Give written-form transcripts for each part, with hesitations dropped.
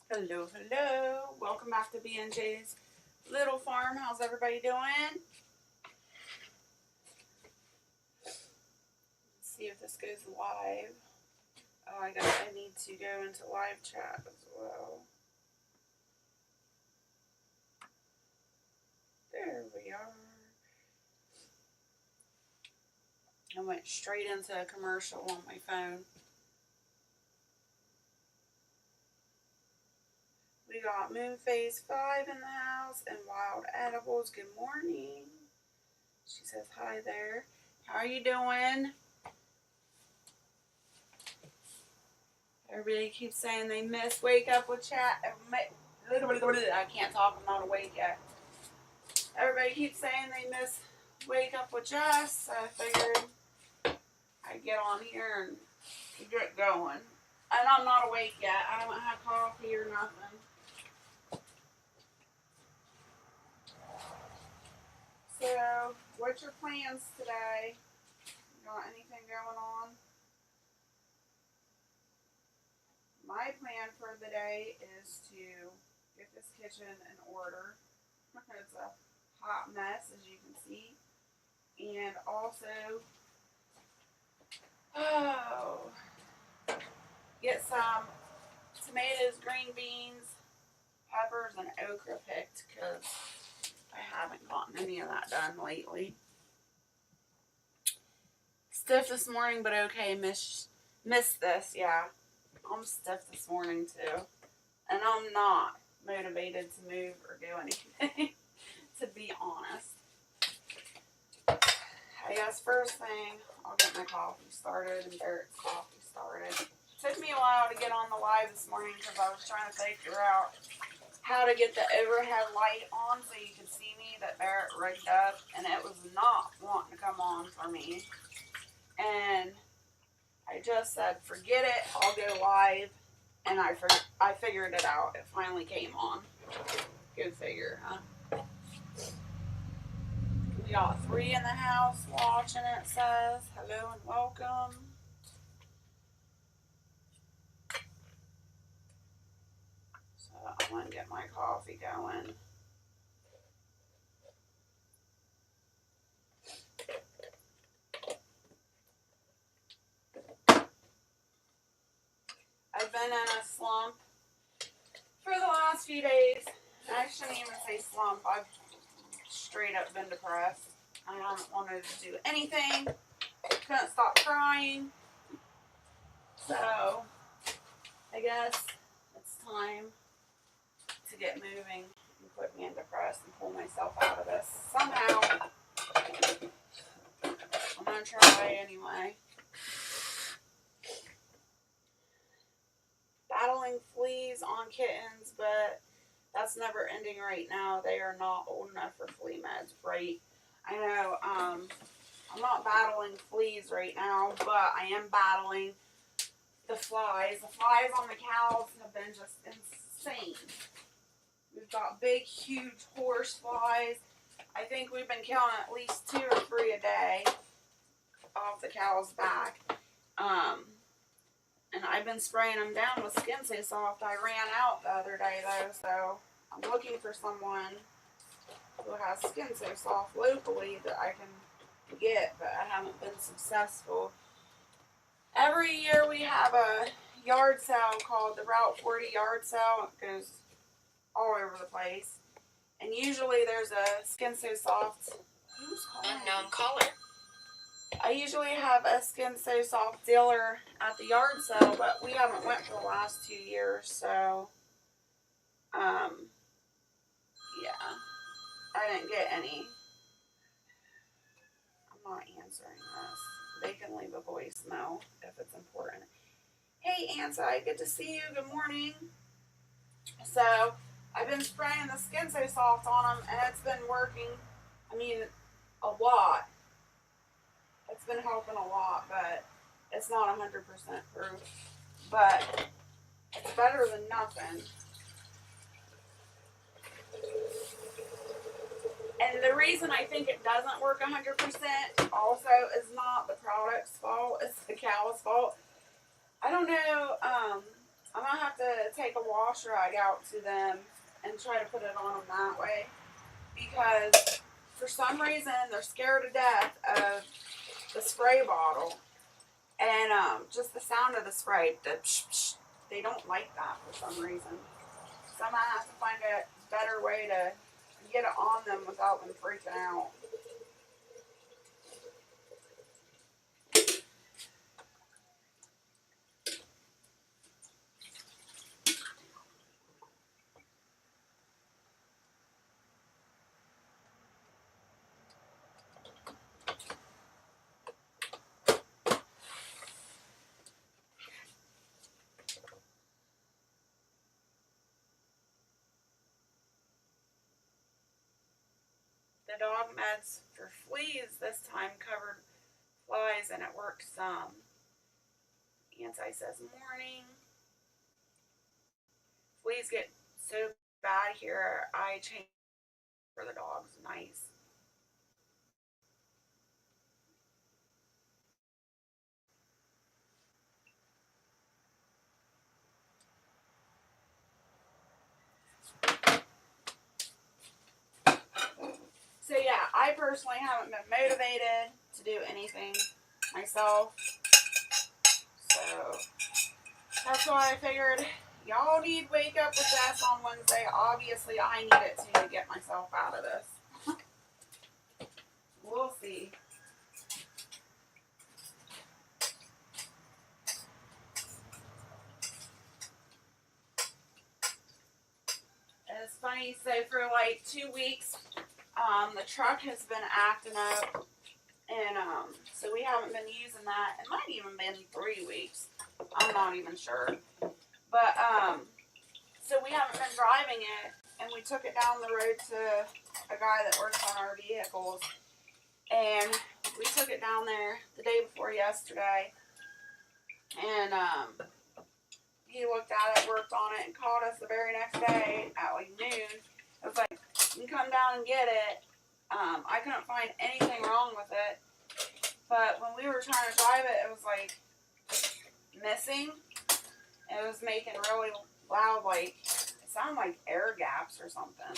Hello, hello. Welcome back to B&J's Little Farm. How's everybody doing? Let's see if this goes live. Oh, I need to go into live chat as well. There we are. I went straight into a commercial on my phone. We got Moonface 5 in the house and Wild Edibles. Good morning. She says hi there. How are you doing? Everybody keeps saying they miss Wake Up with Chat. I can't talk, I'm not awake yet. Everybody keeps saying they miss Wake Up with Jess. So I figured I'd get on here and get going. And I'm not awake yet. I haven't had coffee or nothing. So, what's your plans today? You got anything going on? My plan for the day is to get this kitchen in order. It's a hot mess, as you can see. And also, get some tomatoes, green beans, peppers, and okra picked because I haven't gotten any of that done lately. Stiff this morning, but okay. Missed this, yeah. I'm stiff this morning too. And I'm not motivated to move or do anything, to be honest. I guess first thing, I'll get my coffee started and Barrett's coffee started. It took me a while to get on the live this morning because I was trying to figure out how to get the overhead light on so you could see me that Barrett rigged up, and it was not wanting to come on for me. And I just said, forget it, I'll go live, and I figured it out. It finally came on. Good figure, huh? We got 3 in the house watching, it says. Hello and welcome. So I'm going to get my coffee going. I've been in a slump for the last few days. I shouldn't even say slump. I've straight up been depressed. I haven't wanted to do anything. Couldn't stop crying. So, I guess it's time to get moving and quit being depressed and pull myself out of this. Somehow, I'm going to try anyway. Battling fleas on kittens, but that's never ending right now. They are not old enough for flea meds, right? I know, I'm not battling fleas right now, but I am battling the flies. The flies on the cows have been just insane. We've got big, huge horse flies. I think we've been killing at least 2 or 3 a day off the cow's back. And I've been spraying them down with Skin So Soft. I ran out the other day though, so I'm looking for someone who has Skin So Soft locally that I can get, but I haven't been successful. Every year we have a yard sale called the Route 40 yard sale. It goes all over the place. And usually there's a Skin So Soft. Who's calling? Unknown caller. I usually have a Skin So Soft dealer at the yard sale, but we haven't went for the last 2 years, so yeah, I didn't get any. I'm not answering this. They can leave a voicemail if it's important. Hey, Ansa, good to see you. Good morning. So, I've been spraying the Skin So Soft on them, and it's been working, I mean, a lot. It's been helping a lot, but it's not 100% proof. But it's better than nothing. And the reason I think it doesn't work 100% also is not the product's fault. It's the cow's fault. I don't know. I'm gonna have to take a wash rag out to them and try to put it on them that way, because for some reason they're scared to death of the spray bottle and just the sound of the spray. The psh, psh, they don't like that for some reason. So I'm gonna have to find a better way to get it on them without them freaking out. The dog meds for fleas this time covered flies and it worked some. Anti says morning. Fleas get so bad here, I change for the dogs. Nice. So yeah, I personally haven't been motivated to do anything myself. So that's why I figured y'all need Wake Up with Jess on Wednesday. Obviously I need it too to get myself out of this. We'll see. It's funny, so for like 2 weeks, the truck has been acting up, and so we haven't been using that. It might even been 3 weeks. I'm not even sure. But so we haven't been driving it, and we took it down the road to a guy that works on our vehicles, and we took it down there the day before yesterday, and he looked at it, worked on it, and called us the very next day at like noon. It was like, you can come down and get it. I couldn't find anything wrong with it, but when we were trying to drive it, it was like missing. It was making really loud, like, it sounded like air gaps or something.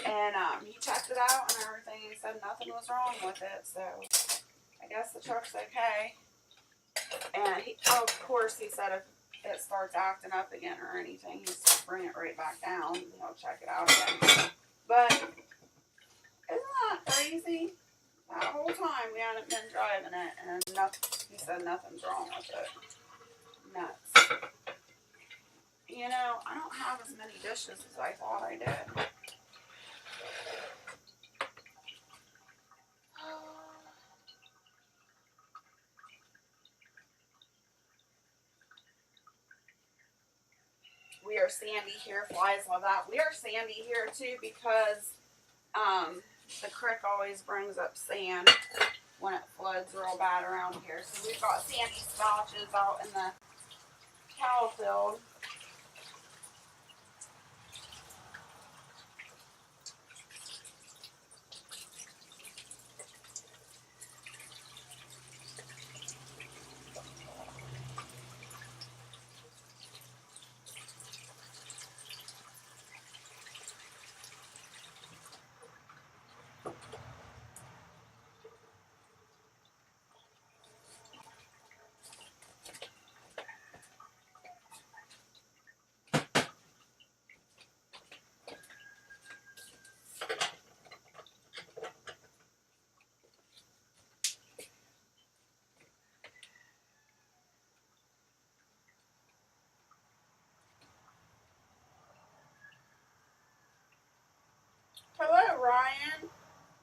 And he checked it out and everything. He said nothing was wrong with it, so I guess the truck's okay. And he, of course, he said if it starts acting up again or anything, he's bring it right back down and he'll check it out again. But isn't that crazy? That whole time we hadn't been driving it, and nothing, he said nothing's wrong with it. Nuts. You know, I don't have as many dishes as I thought I did. We are sandy here. Flies love that. We are sandy here too because the creek always brings up sand when it floods real bad around here. So we've got sandy splotches out in the cow field. Hello, Ryan.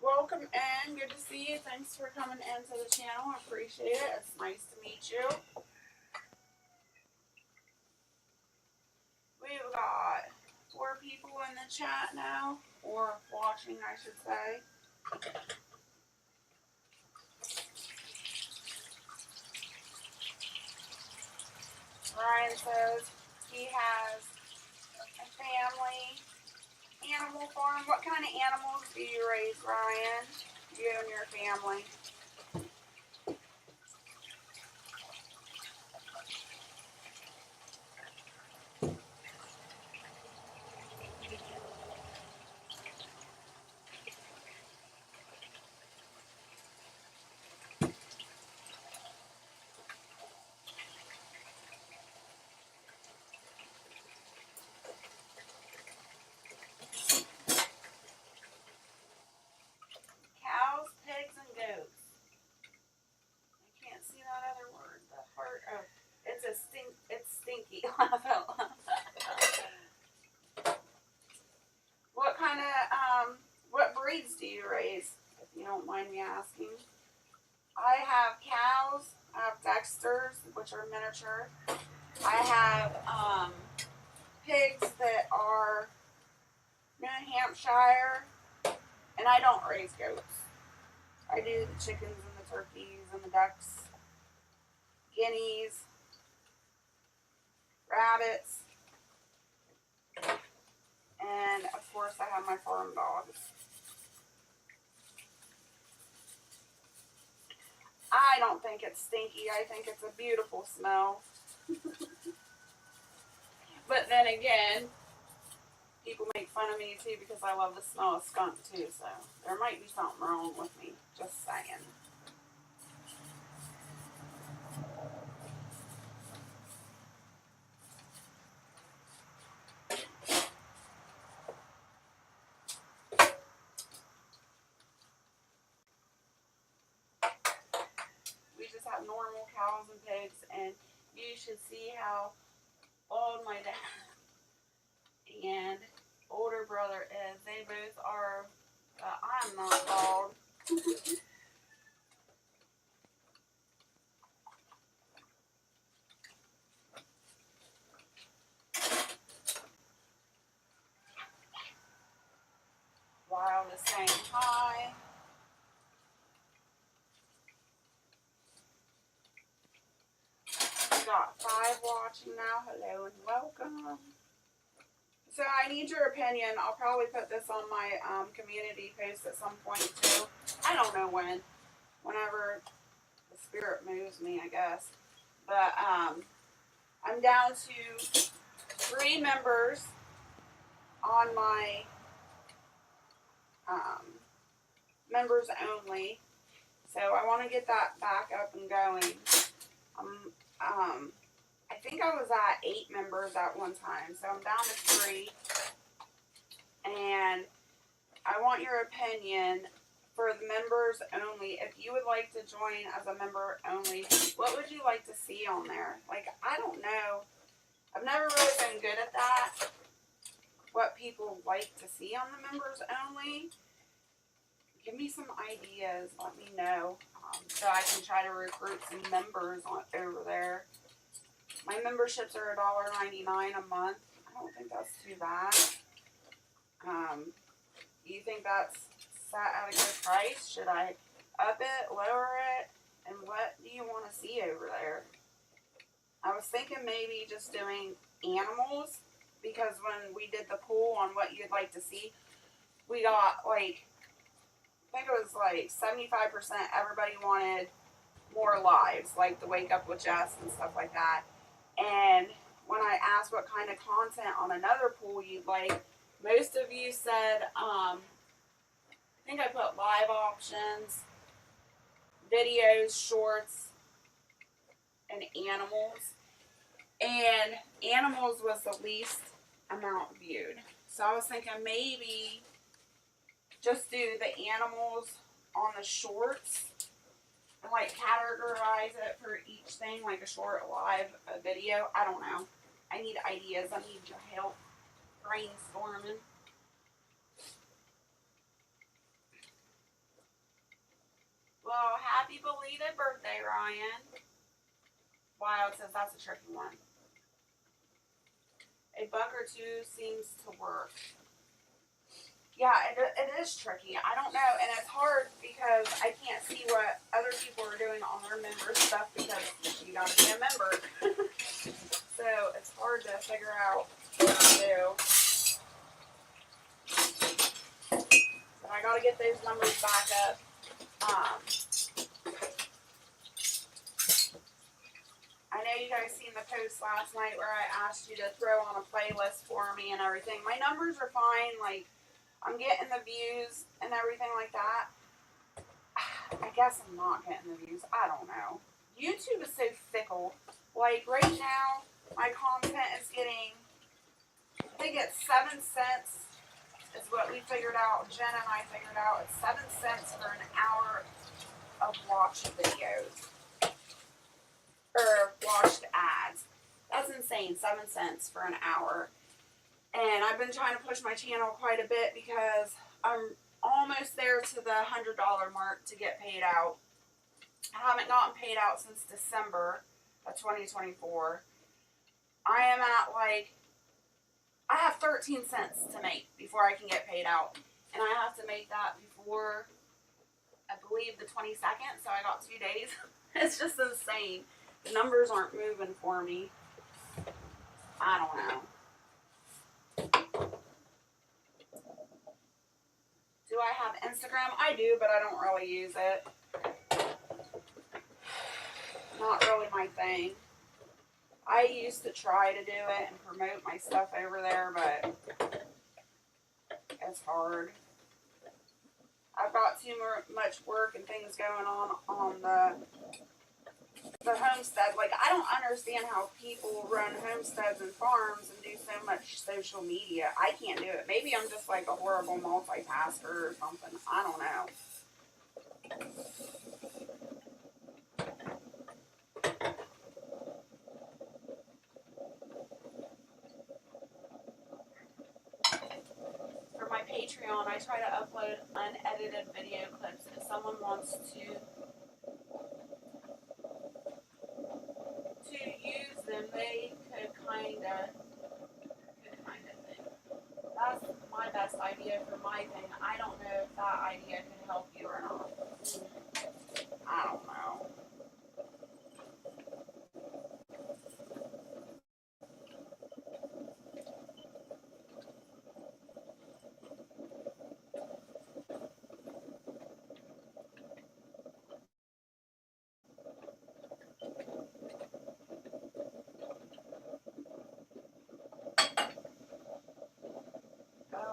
Welcome in. Good to see you. Thanks for coming into the channel. I appreciate it. It's nice to meet you. We've got 4 people in the chat now, or watching, I should say. Ryan says he has a family animal farm. What kind of animals do you raise, Ryan? You and your family? which are miniature. I have pigs that are New Hampshire, and I don't raise goats. I do the chickens and the turkeys and the ducks, guineas, rabbits, and of course I have my farm dogs. I don't think it's stinky. I think it's a beautiful smell. But then again, people make fun of me too because I love the smell of skunk too, so there might be something wrong with me. Just saying. We just have normal cows and pigs, and you should see how old my dad and older brother is. They both are, I'm not bald. Wild is saying hi. We got 5 watching now. Hello and welcome. So I need your opinion. I'll probably put this on my community post at some point too. I don't know when. Whenever the spirit moves me, I guess. But I'm down to 3 members on my members only. So I want to get that back up and going. I think I was at 8 members at one time, so I'm down to 3. And I want your opinion for the members only. If you would like to join as a member only, what would you like to see on there? Like, I don't know. I've never really been good at that. What people like to see on the members only. Give me some ideas. Let me know. So I can try to recruit some members over there. My memberships are $1.99 a month. I don't think that's too bad. Do you think that's set at a good price? Should I up it, lower it? And what do you want to see over there? I was thinking maybe just doing animals, because when we did the poll on what you'd like to see, we got like, I think it was like 75% everybody wanted more lives, like the Wake Up with Jess and stuff like that. And when I asked what kind of content on another poll you'd like, most of you said, I think I put live options, videos, shorts, and animals. And animals was the least amount viewed. So I was thinking maybe just do the animals on the shorts and like categorize it for each thing, like a short, live, a video. I don't know. I need ideas. I need your help brainstorming. Well, happy belated birthday, Ryan. Wild says that's a tricky one. A buck or 2 seems to work. Yeah, it is tricky. I don't know, and it's hard because I can't see what other people are doing on their member stuff because you gotta be a member. So it's hard to figure out what to do. But I gotta get those numbers back up. I know you guys seen the post last night where I asked you to throw on a playlist for me and everything. My numbers are fine, like, I'm getting the views and everything like that. I guess I'm not getting the views. I don't know. YouTube is so fickle. Like, right now, my content is getting, I think it's 7 cents is what we figured out. Jen and I figured out it's 7 cents for an hour of watched videos. Or watched ads. That's insane. 7 cents for an hour. And I've been trying to push my channel quite a bit because I'm almost there to the $100 mark to get paid out. I haven't gotten paid out since December. of 2024. I am at like, I have 13 cents to make before I can get paid out. And I have to make that before, I believe, the 22nd. So I got 2 days. It's just insane. The numbers aren't moving for me. I don't know. Do I have Instagram? I do, but I don't really use it. Not really my thing. I used to try to do it and promote my stuff over there, but it's hard. I've got too much work and things going on the homestead. Like, I don't understand how people run homesteads and farms and do so much social media. I can't do it. Maybe I'm just like a horrible multitasker or something. I don't know. For my Patreon, I try to upload unedited video clips. If someone wants to use them, they could kind of thing. That's my best idea for my thing. I don't know if that idea can help you or not. I don't know.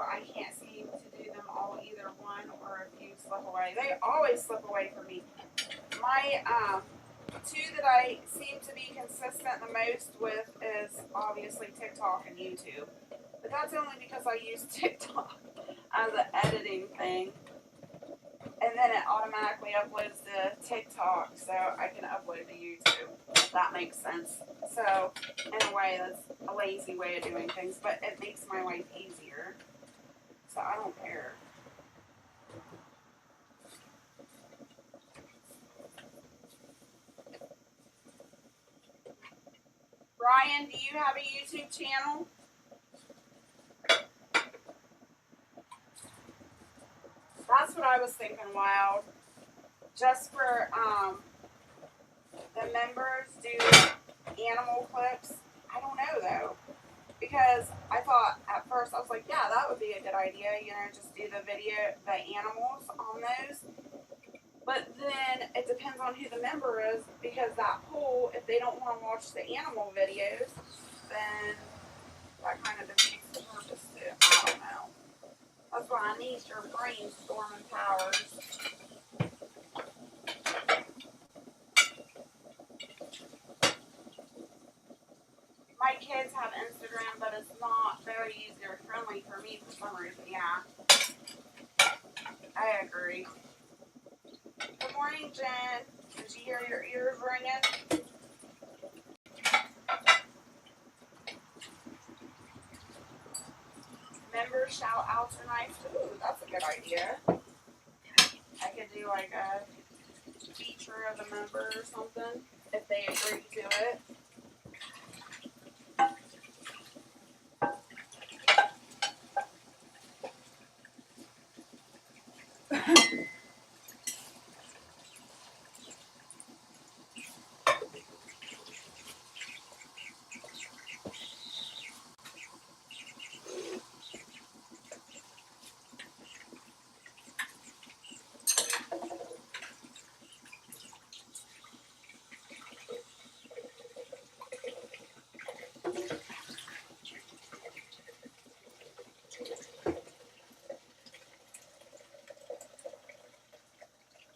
I can't seem to do them all, either one or a few slip away. They always slip away from me. My two that I seem to be consistent the most with is obviously TikTok and YouTube. But that's only because I use TikTok as an editing thing. And then it automatically uploads to TikTok, so I can upload to YouTube, if that makes sense. So, in a way, that's a lazy way of doing things, but it makes my life easier. So I don't care. Ryan, do you have a YouTube channel? That's what I was thinking, Wild. Just for the members do animal clips. I don't know though. Because I thought at first, I was like, yeah, that would be a good idea, you know, just do the animals on those. But then it depends on who the member is, because that poll, if they don't want to watch the animal videos, then that kind of defeats the purpose too. I don't know. That's why I need your brainstorming powers. My kids have Instagram, but it's not very user friendly for me for some reason. Yeah, I agree. Good morning, Jen. Did you hear your ears ringing? Members shout outs are nice. Ooh, that's a good idea. I could do like a feature of the member or something if they agree to it.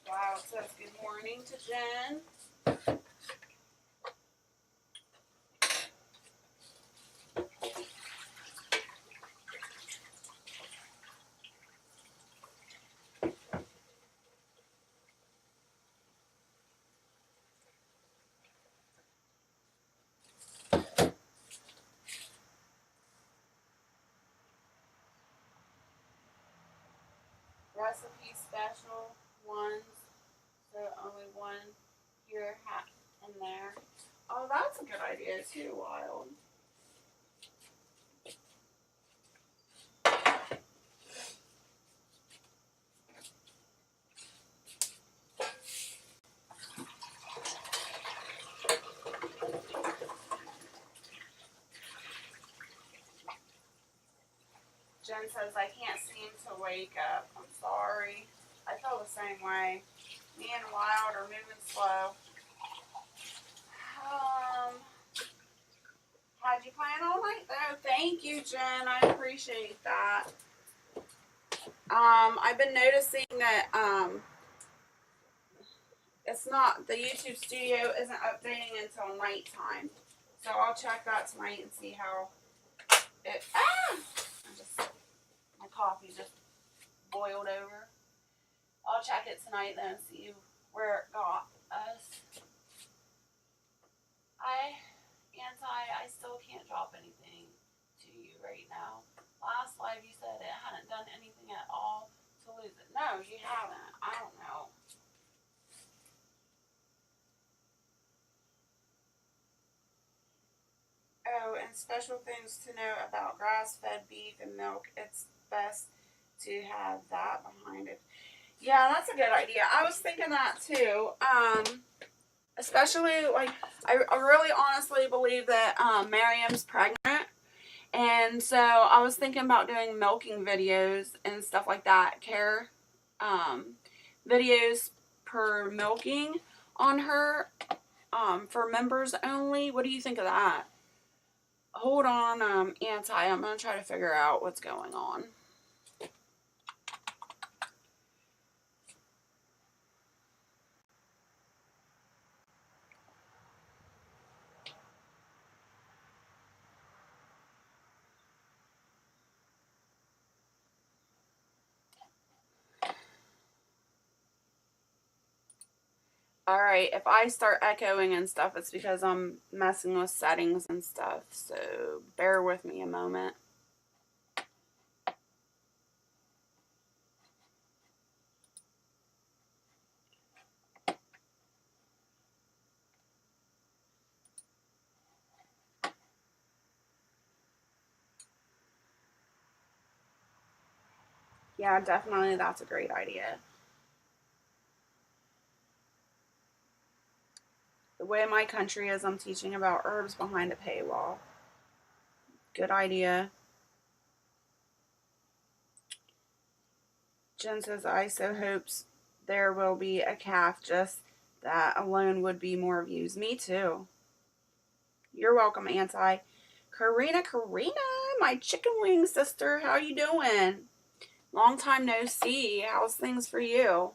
Wow, it says good morning to Jen. Recipe special ones, so only one here in there. Oh, that's a good idea too, Wild. Jen says, I can't seem to wake up. I'm sorry. I feel the same way. Me and Wild are moving slow. How'd you plan all night though? Thank you, Jen. I appreciate that. I've been noticing that it's not, the YouTube studio isn't updating until nighttime. So I'll check that tonight and see how it, my coffee just boiled over. I'll check it tonight then and see where it got us. I still can't drop anything to you right now. Last live you said it hadn't done anything at all to lose it. No, you haven't. I don't know. Oh, and special things to know about grass-fed beef and milk. It's best to have that behind it. Yeah, that's a good idea. I was thinking that too. Especially, like, I really honestly believe that Miriam's pregnant. And so I was thinking about doing milking videos and stuff like that. Care videos per milking on her for members only. What do you think of that? Hold on, I'm going to try to figure out what's going on. Alright, if I start echoing and stuff, it's because I'm messing with settings and stuff, so bear with me a moment. Yeah, definitely that's a great idea. The way my country is, I'm teaching about herbs behind a paywall. Good idea. Jen says, I so hopes there will be a calf. Just that alone would be more views. Me too. You're welcome, Anti. Karina, my chicken wing sister. How you doing? Long time no see. How's things for you?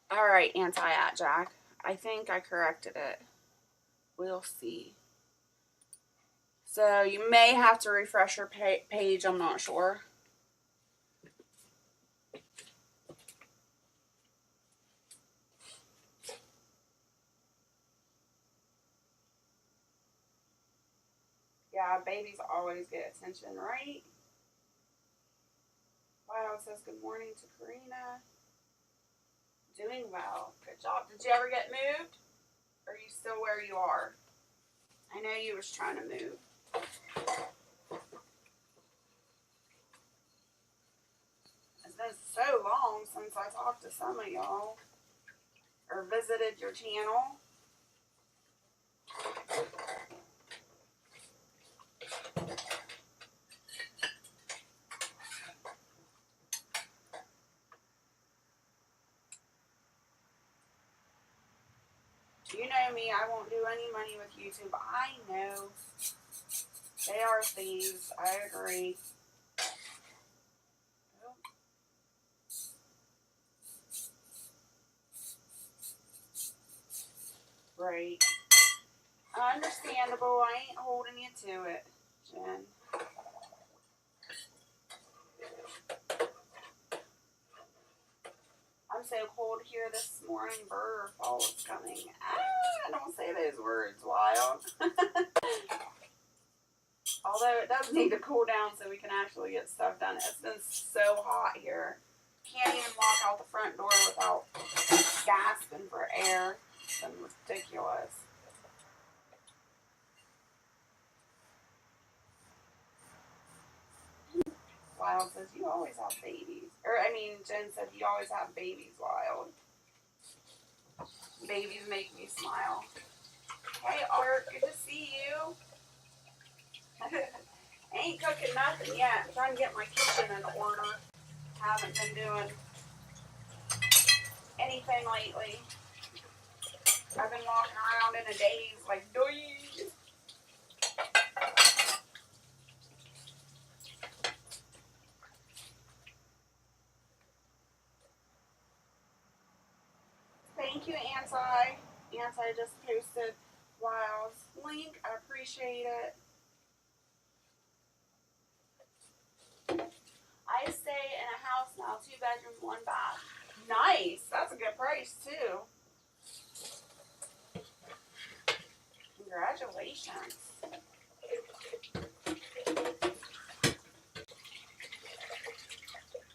Alright, Anti-At-Jack. I think I corrected it. We'll see. So you may have to refresh your page. I'm not sure. Yeah, babies always get attention, right? Wow, it says good morning to Karina. Doing well. Good job. Did you ever get moved? Or are you still where you are? I know you was trying to move. It's been so long since I talked to some of y'all. Or visited your channel. You know me, I won't do any money with YouTube. I know. They are thieves. I agree. Right. Understandable. I ain't holding you to it, Jen. I'm so cold here this morning. Brr, fall is coming. Ah, don't say those words, Wild. Although it does need to cool down so we can actually get stuff done. It's been so hot here. Can't even walk out the front door without gasping for air. It's been ridiculous. Wild says, you always have babies. Jen said, you always have babies, Wild. Babies make me smile. Hey, Art, good to see you. I ain't cooking nothing yet. I'm trying to get my kitchen in order. Haven't been doing anything lately. I've been walking around in a daze like, doy. Thank you, Anti. Anti just posted Wild's link. I appreciate it. I stay in a house now, 2 bedrooms, 1 bath. Nice. That's a good price, too. Congratulations.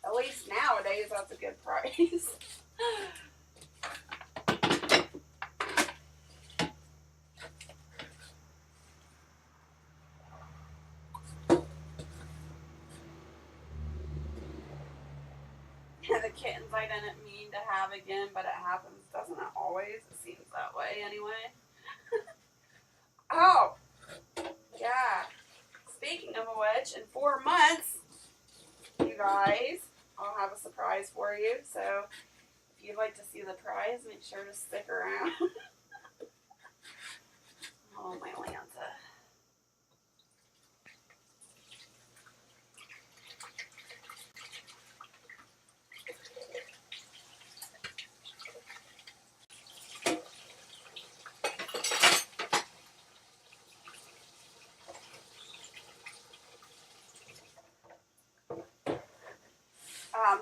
At least nowadays, that's a good price. The kittens I didn't mean to have again, but it happens, doesn't it always? It seems that way anyway. Oh, yeah. Speaking of which, in 4 months, you guys, I'll have a surprise for you. So if you'd like to see the prize, make sure to stick around. Oh, my Lanta.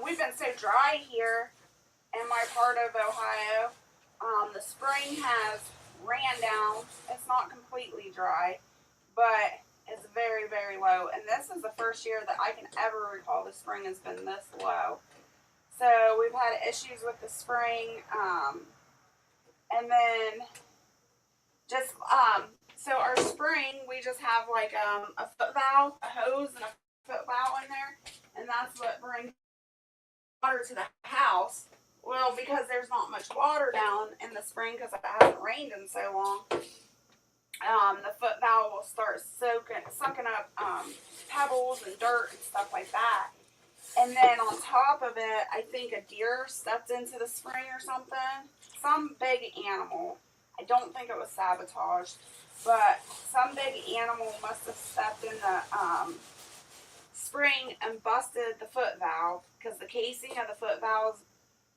We've been so dry here in my part of Ohio. The spring has ran down. It's not completely dry, but it's very, very low. And this is the first year that I can ever recall the spring has been this low. So we've had issues with the spring. And then just, so our spring, we just have like a foot valve, a hose and a foot valve in there. And that's what brings water to the house. Well, because there's not much water down in the spring because it hasn't rained in so long, the foot valve will start sucking up pebbles and dirt and stuff like that. And then on top of it, I think a deer stepped into the spring or something. Some big animal. I don't think it was sabotaged, but some big animal must have stepped in the spring and busted the foot valve because the casing of the foot valve is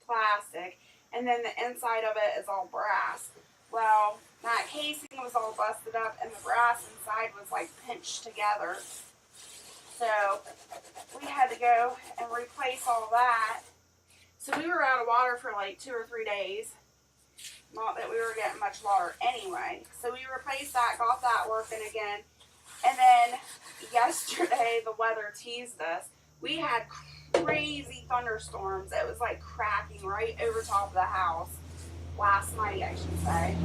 plastic and then the inside of it is all brass. Well, that casing was all busted up and the brass inside was like pinched together. So we had to go and replace all that. So we were out of water for like 2 or 3 days. Not that we were getting much water anyway. So we replaced that, got that working again. And then yesterday the weather teased us. We had crazy thunderstorms. It was like cracking right over top of the house. Last night, I should say.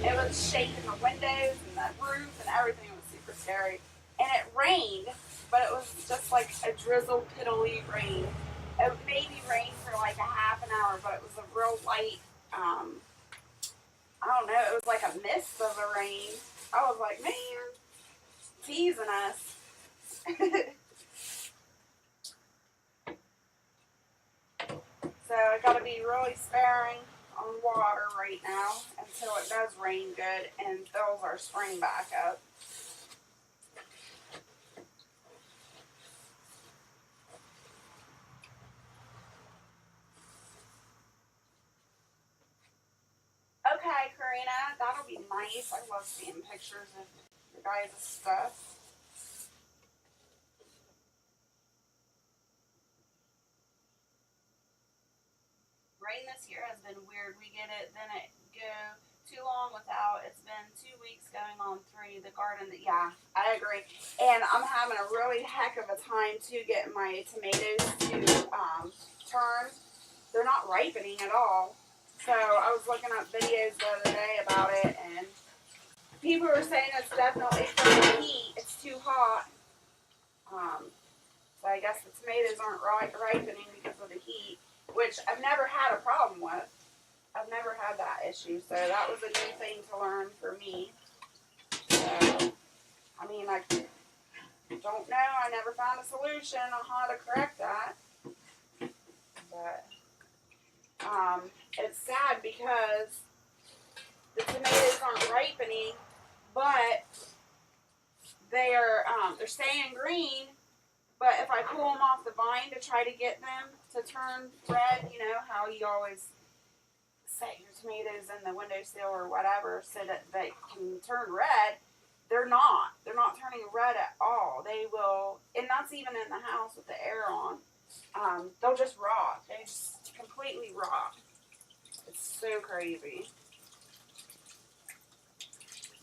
It was shaking the windows and the roof and everything. It was super scary. And it rained, but it was just like a drizzle, piddly rain. It maybe rained for like a half an hour, but it was a real light, I don't know, it was like a mist of a rain. I was like, man, teasing us. So I gotta be really sparing on water right now until it does rain good and fills our spring back up. Okay, Karina, that'll be nice. I love seeing pictures of your guys' stuff. Rain this year has been weird. We get it, then it go 2 too long without. It's been 2 weeks going on 3. The garden, yeah, I agree. And I'm having a really heck of a time to get my tomatoes to turn. They're not ripening at all. So I was looking up videos the other day about it, and people were saying it's definitely from the heat. It's too hot. So I guess the tomatoes aren't ripening because of the heat, which I've never had a problem with. I've never had that issue, so that was a new thing to learn for me. So, I mean, I don't know. I never found a solution on how to correct that. But it's sad because the tomatoes aren't ripening, but they're staying green. But if I pull them off the vine to try to get them to turn red, you know how you always set your tomatoes in the windowsill or whatever so that they can turn red, they're not. They're not turning red at all. They will, and that's even in the house with the air on. They'll just rot. They just completely rot. It's so crazy.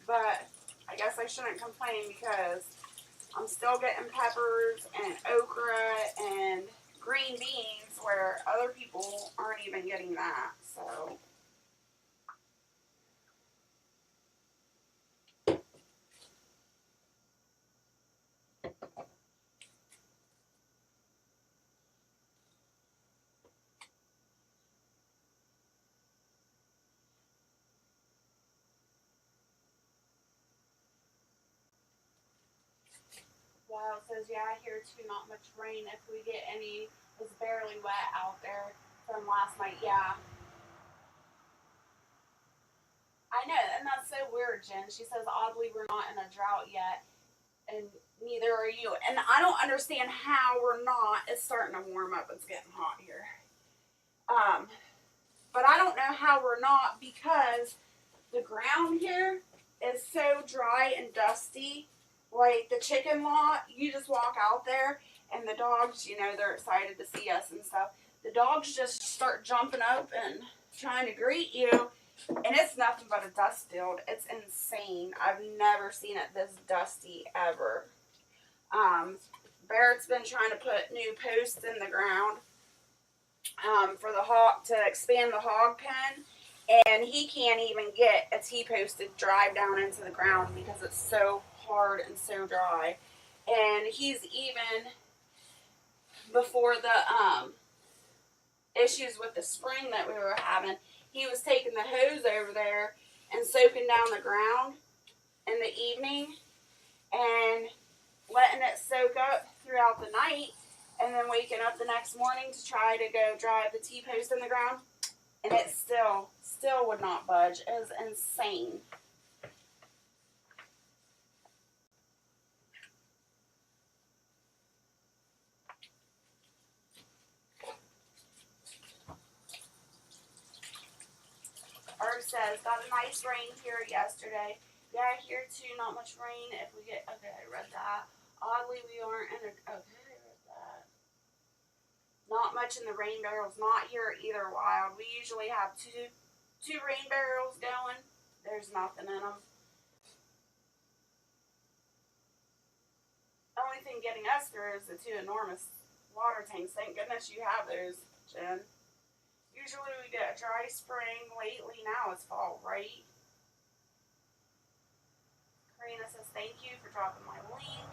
But I guess I shouldn't complain because I'm still getting peppers and okra and green beans where other people aren't even getting that. So wow, it says, yeah, here too, not much rain. If we get any, it's barely wet out there from last night. Yeah. I know, and that's so weird, Jen. She says, oddly, we're not in a drought yet, and neither are you. And I don't understand how we're not. It's starting to warm up. It's getting hot here. But I don't know how we're not because the ground here is so dry and dusty. Like the chicken lot, you just walk out there and the dogs, you know, they're excited to see us and stuff. The dogs just start jumping up and trying to greet you, and it's nothing but a dust field. It's insane. I've never seen it this dusty ever. Barrett's been trying to put new posts in the ground for the hog to expand the hog pen, and he can't even get a T-post to drive down into the ground because it's so hard and so dry. And he's even, before the issues with the spring that we were having, he was taking the hose over there and soaking down the ground in the evening and letting it soak up throughout the night, and then waking up the next morning to try to go drive the T-post in the ground, and it still would not budge. It was insane. Art says, got a nice rain here yesterday. Yeah, here too, not much rain. If we get, okay, I read that. Oddly, we aren't in a, okay, I read that. Not much in the rain barrels, not here either, Wild. We usually have two rain barrels going. There's nothing in them. The only thing getting us through is the 2 enormous water tanks. Thank goodness you have those, Jen. Usually we get a dry spring. Lately now it's fall, right? Karina says, thank you for dropping my link.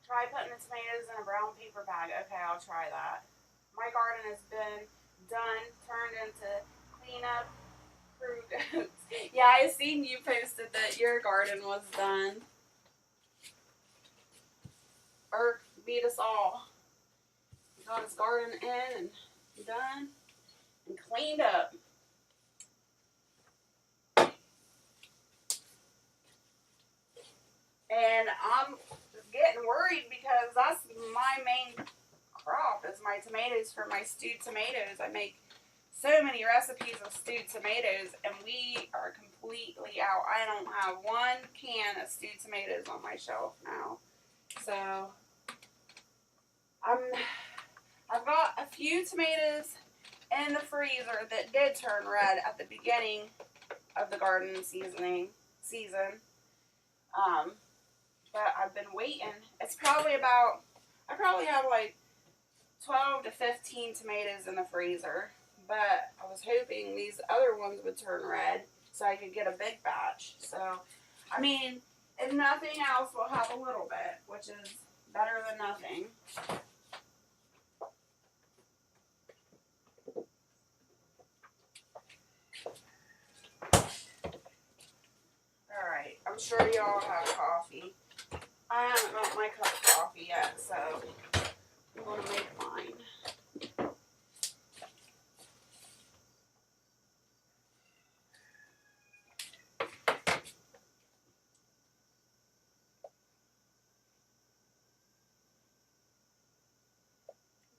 Try putting the tomatoes in a brown paper bag. Okay, I'll try that. My garden has been done, turned into cleanup crew goats. Yeah, I seen you posted that your garden was done. Burke beat us all. He got his garden in and done and cleaned up. And I'm getting worried because that's my main crop is my tomatoes for my stewed tomatoes. I make so many recipes of stewed tomatoes, and we are completely out. I don't have 1 can of stewed tomatoes on my shelf now. So I've got a few tomatoes in the freezer that did turn red at the beginning of the garden season. But I've been waiting. It's probably about, I probably have like 12 to 15 tomatoes in the freezer. But I was hoping these other ones would turn red so I could get a big batch. So, I mean, if nothing else, we'll have a little bit, which is better than nothing. Alright, I'm sure y'all have coffee. I haven't got my cup of coffee yet, so I'm going to make mine.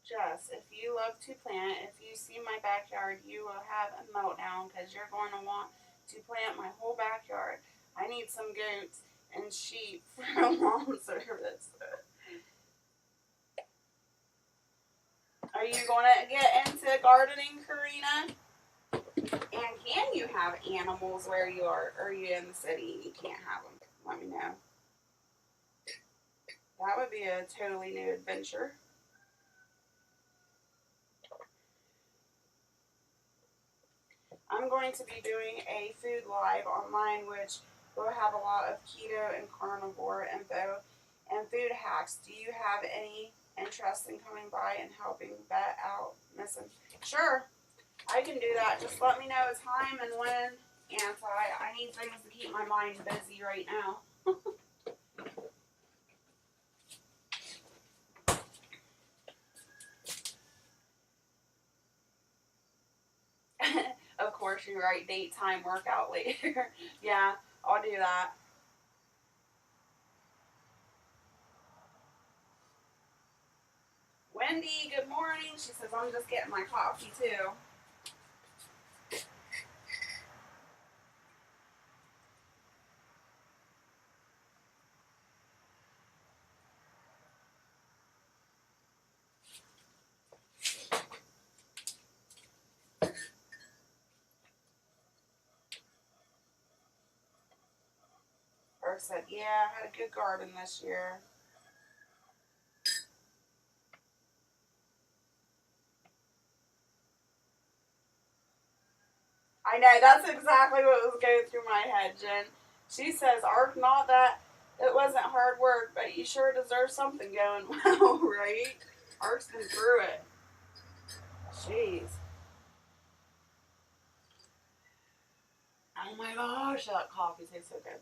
Jess, if you love to plant, if you see my backyard, you will have a meltdown because you're going to want to plant my whole backyard. I need some goats and sheep for lawn service. Are you going to get into gardening, Karina? And can you have animals where you are? Or are you in the city and you can't have them? Let me know. That would be a totally new adventure. I'm going to be doing a food live online, which will have a lot of keto and carnivore info and food hacks. Do you have any interest in coming by and helping vet out missing? Sure, I can do that. Just let me know a time and when. And so I need things to keep my mind busy right now. Of course, you write date, time, workout later. Yeah, I'll do that. Wendy, good morning. She says, I'm just getting my coffee too. Or said, yeah, I had a good garden this year. I know, that's exactly what was going through my head, Jen. She says, Art, not that it wasn't hard work, but you sure deserve something going well, right? Art's been through it. Jeez. Oh my gosh, that coffee tastes so good.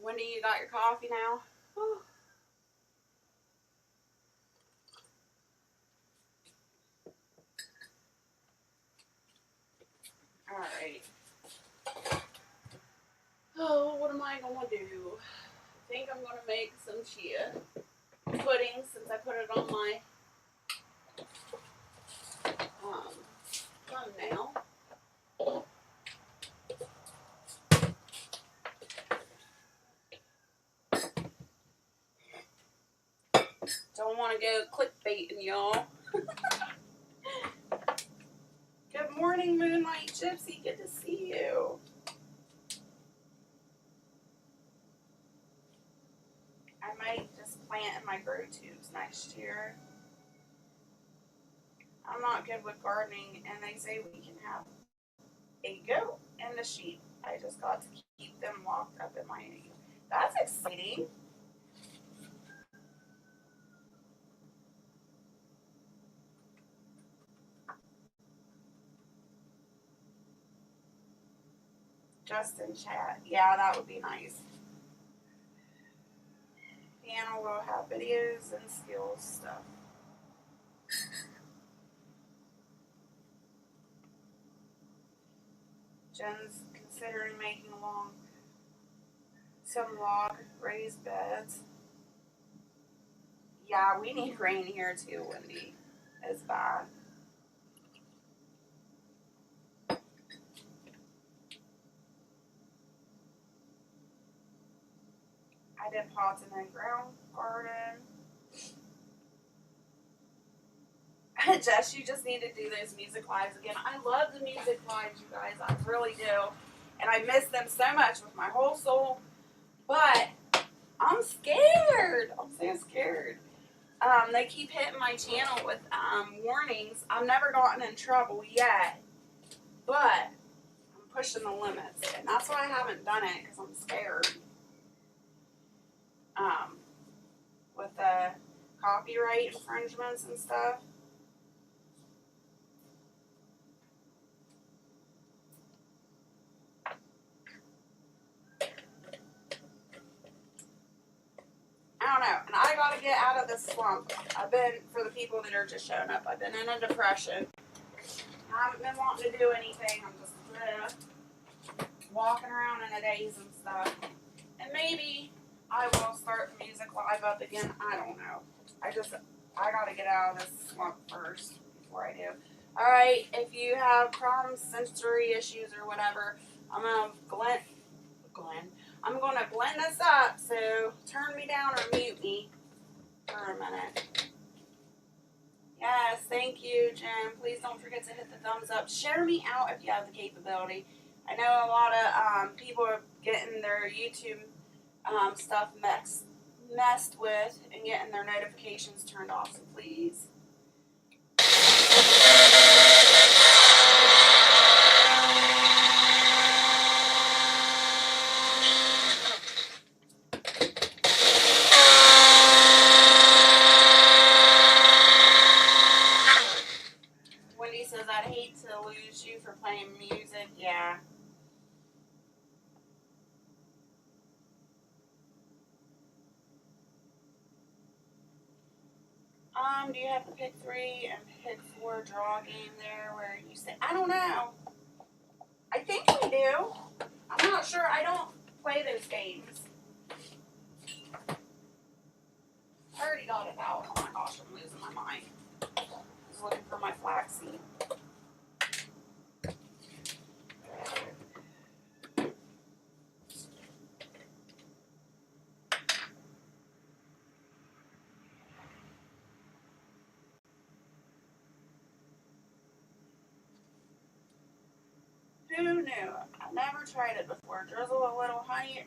Wendy, you got your coffee now? Whew. Alright. Oh, what am I gonna do? I think I'm gonna make some chia pudding since I put it on my thumbnail. Don't want to go clickbaiting, y'all. Good morning, Moonlight Gypsy. Good to see you. I might just plant in my grow tubes next year. I'm not good with gardening, and they say we can have a goat and a sheep. I just got to keep them locked up in my. That's exciting. Just in chat. Yeah, that would be nice. Panel will have videos and skills stuff. Jen's considering making some log raised beds. Yeah, we need rain here too, Wendy. It's bad. I did pots in the ground garden. Jess, you just need to do those music lives again. I love the music lives, you guys. I really do. And I miss them so much with my whole soul. But I'm scared. I'm so scared. They keep hitting my channel with warnings. I've never gotten in trouble yet. But I'm pushing the limits. And that's why I haven't done it, because I'm scared. With the copyright infringements and stuff. I don't know, and I gotta get out of this slump. I've been, for the people that are just showing up, I've been in a depression. I haven't been wanting to do anything. I'm just walking around in a daze and stuff. And maybe I will start the music live up again. I don't know. I gotta get out of this slump first before I do. Alright, if you have problems, sensory issues, or whatever, I'm gonna I'm gonna blend this up, so turn me down or mute me for a minute. Yes, thank you, Jim. Please don't forget to hit the thumbs up. Share me out if you have the capability. I know a lot of people are getting their YouTube stuff messed with and getting their notifications turned off, so please. Wendy says, I'd hate to lose you for playing music. Yeah. Do you have to pick 3 and pick 4 draw game there where you say, I don't know. I think we do. I'm not sure. I don't play those games. I already got it out. Oh my gosh, I'm losing my mind. I was looking for my flaxseed. Who knew? I've never tried it before. Drizzle a little honey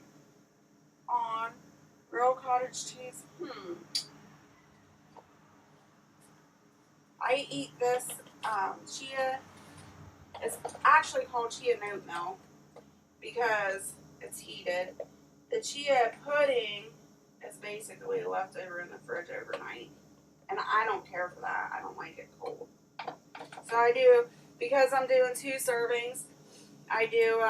on real cottage cheese. I eat this chia. It's actually called chia oat milk because it's heated. The chia pudding is basically left over in the fridge overnight. And I don't care for that. I don't like it cold. So I do, because I'm doing 2 servings, I do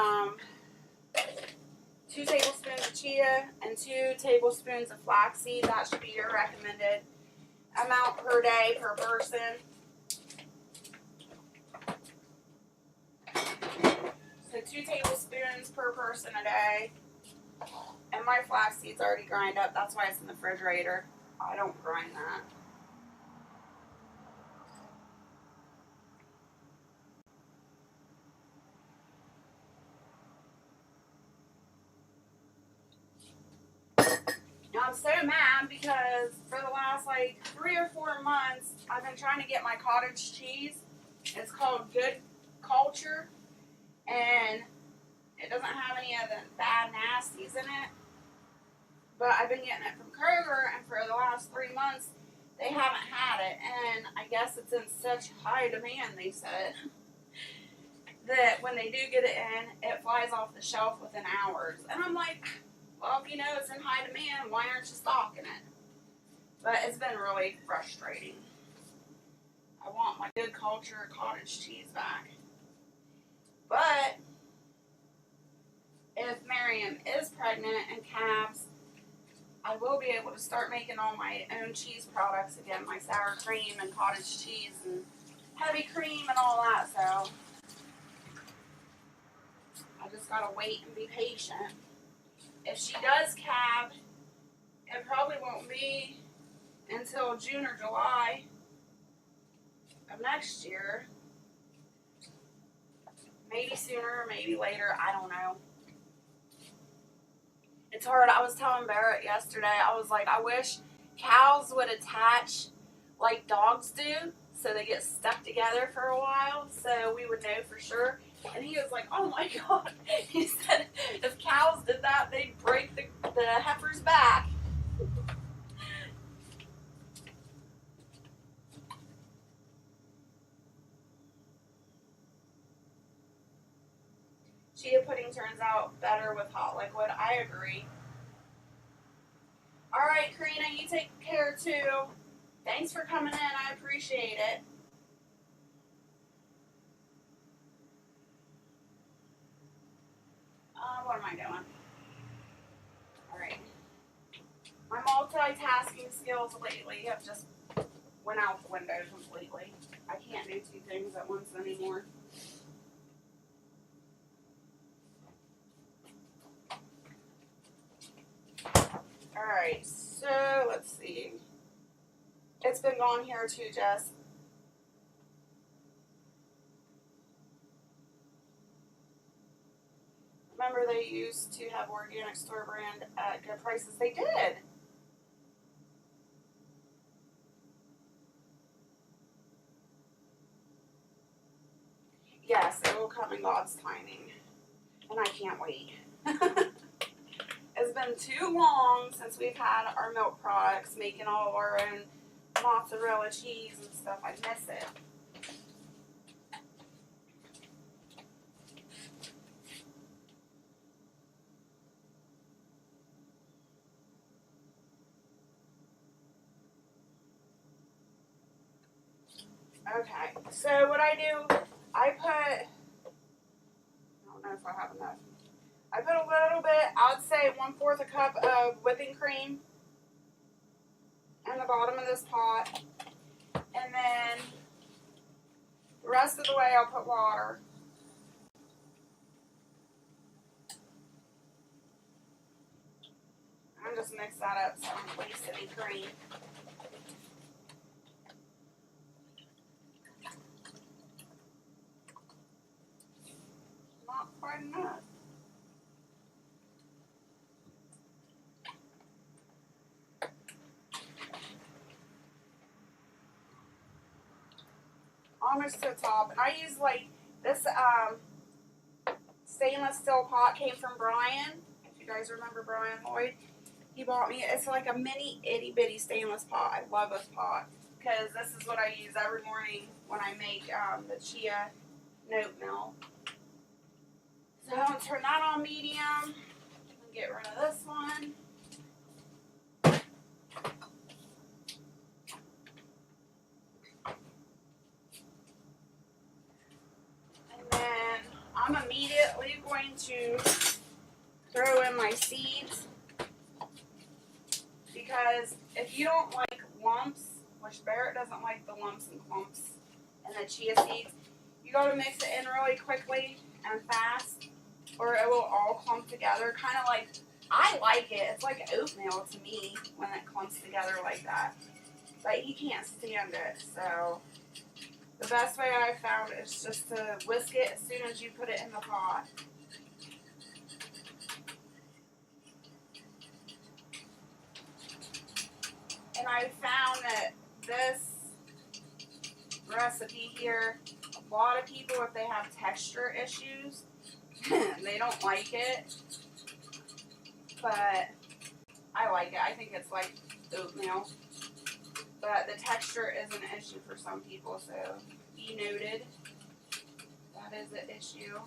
2 tablespoons of chia and 2 tablespoons of flaxseed. That should be your recommended amount per day per person. So 2 tablespoons per person a day. And my flaxseed's already grind up. That's why it's in the refrigerator. I don't grind that. Now I'm so mad because for the last like 3 or 4 months, I've been trying to get my cottage cheese. It's called Good Culture, and it doesn't have any of the bad nasties in it. But I've been getting it from Kroger, and for the last 3 months, they haven't had it. And I guess it's in such high demand, they said, that when they do get it in, it flies off the shelf within hours. And I'm like, well, if you know it's in high demand, why aren't you stocking it? But it's been really frustrating. I want my Good Culture cottage cheese back. But if Miriam is pregnant and calves, I will be able to start making all my own cheese products again, my sour cream and cottage cheese and heavy cream and all that. So I just gotta wait and be patient. If she does calve, it probably won't be until June or July of next year. Maybe sooner, maybe later, I don't know. It's hard. I was telling Barrett yesterday, I was like, I wish cows would attach like dogs do, so they get stuck together for a while, so we would know for sure. And he was like, oh my God. He said if cows did that, they'd break the heifer's back. Chia pudding turns out better with hot liquid. I agree. All right, Karina, you take care too. Thanks for coming in. I appreciate it. What am I doing? All right. My multitasking skills lately have just went out the window completely. I can't do two things at once anymore. Alright, so let's see. It's been gone here too, Jess. Remember they used to have organic store brand at good prices. They did. Yes, it will come in God's timing. And I can't wait. It's been too long since we've had our milk products, making all of our own mozzarella cheese and stuff. I miss it. Okay, so what I do, I don't know if I have enough. I put a little bit, I'd say 1/4 a cup of whipping cream in the bottom of this pot. And then the rest of the way I'll put water. And just mix that up so I don't waste any cream. Not quite enough. Almost to the top. And I use like this stainless steel pot came from Brian. If you guys remember Brian Lloyd, he bought me. It's like a mini itty bitty stainless pot. I love this pot because this is what I use every morning when I make the chia oat milk. So I'm gonna turn that on medium and get rid of this one. And then I'm immediately going to throw in my seeds, because if you don't like lumps, which Barrett doesn't like the lumps and clumps in the chia seeds, you gotta mix it in really quickly and fast, or it will all clump together. Kind of like, I like it. It's like oatmeal to me when it clumps together like that. But he can't stand it, so the best way I found is just to whisk it as soon as you put it in the pot. And I found that this recipe here, a lot of people, if they have texture issues, they don't like it. But I like it. I think it's like oatmeal. But the texture is an issue for some people, so be noted. That is an issue.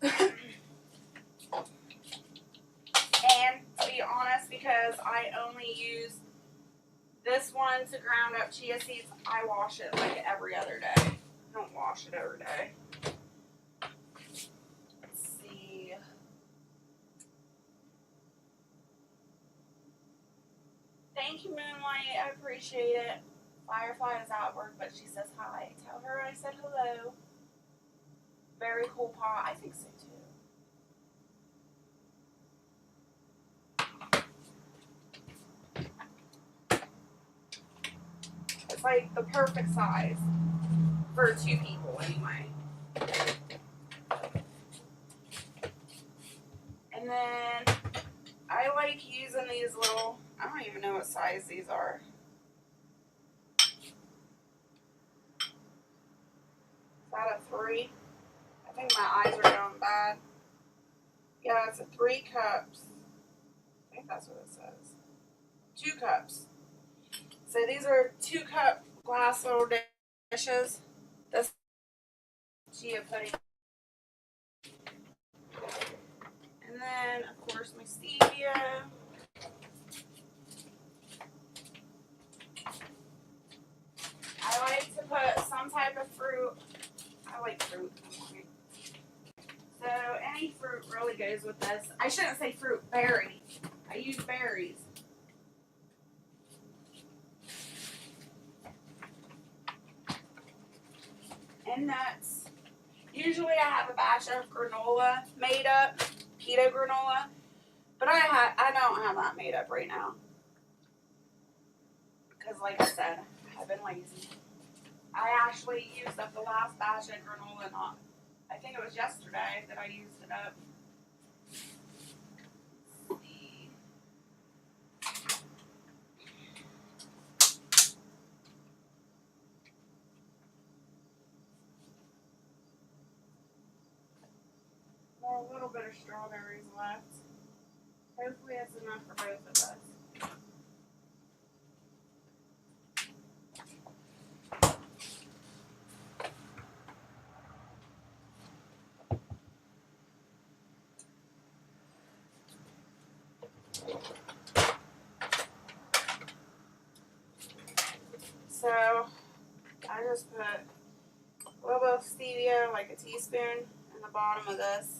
And to be honest, because I only use this one to ground up chia seeds, I wash it like every other day. I don't wash it every day. Let's see. Thank you, Moonlight. I appreciate it. Firefly is at work, but she says hi. Tell her I said hello. Very cool pot. I think so too. It's like the perfect size for 2 people anyway. And then I like using these little I don't even know what size these are. Is that a 3? I think my eyes are going bad. Yeah, it's a 3 cups. I think that's what it says. 2 cups. So these are 2-cup glass little dishes. This chia pudding. And then, of course, my stevia. I like to put some type of fruit. I like fruit. So any fruit really goes with this. I shouldn't say fruit, berry. I use berries. And nuts. Usually I have a batch of granola made up, keto granola, but I don't have that made up right now. Because like I said, I've been lazy. I actually used up the last batch of granola, I think it was yesterday that I used it up. Well, a little bit of strawberries left. Hopefully it's enough for both of us. So I just put a little bit of stevia, like a teaspoon, in the bottom of this.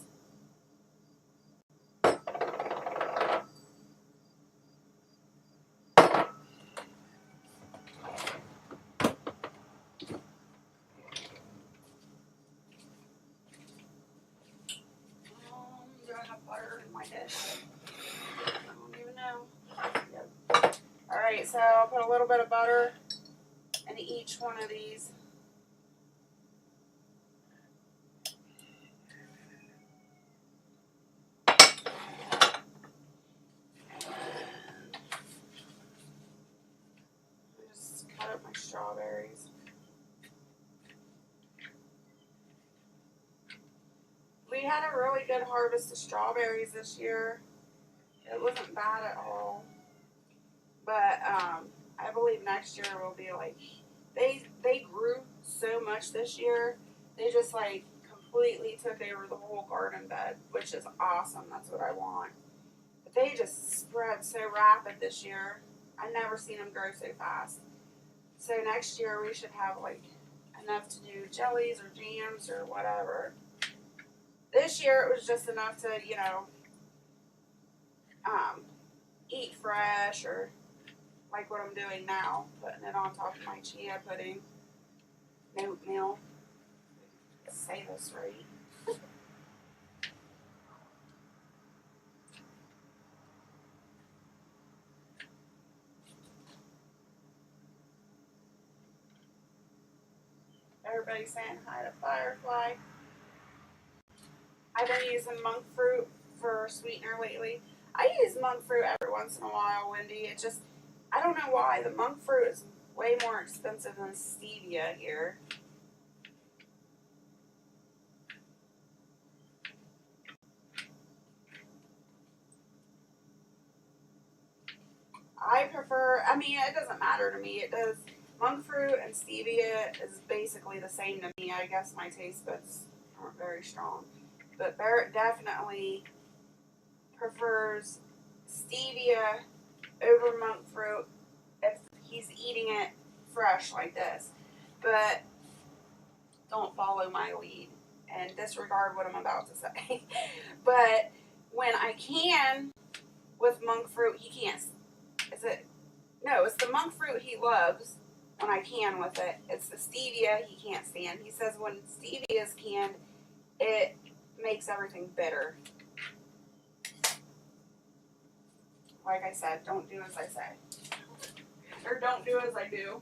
Do I have butter in my dish? I don't even know. Yep. Alright, so I'll put a little bit of butter in each one of these. Just cut up my strawberries. We had a really good harvest of strawberries this year. It wasn't bad at all. But I believe next year will be like, they grew so much this year. They just like completely took over the whole garden bed, which is awesome. That's what I want. But they just spread so rapid this year. I've never seen them grow so fast. So next year we should have like enough to do jellies or jams or whatever. This year it was just enough to, you know, eat fresh, or like what I'm doing now, putting it on top of my chia pudding, oatmeal. Say this right. Everybody's saying hi to Firefly. I've been using monk fruit for sweetener lately. I use monk fruit every once in a while, Wendy. It just, I don't know why. The monk fruit is way more expensive than stevia here. I prefer, I mean, it doesn't matter to me. It does. Monk fruit and stevia is basically the same to me. I guess my taste buds aren't very strong. But Barrett definitely prefers stevia over monk fruit if he's eating it fresh like this. But don't follow my lead and disregard what I'm about to say. But when I can with monk fruit, he can't. Is it? No, it's the monk fruit he loves when I can with it. It's the stevia he can't stand. He says when stevia is canned, it makes everything bitter. Like I said, don't do as I say. Or don't do as I do.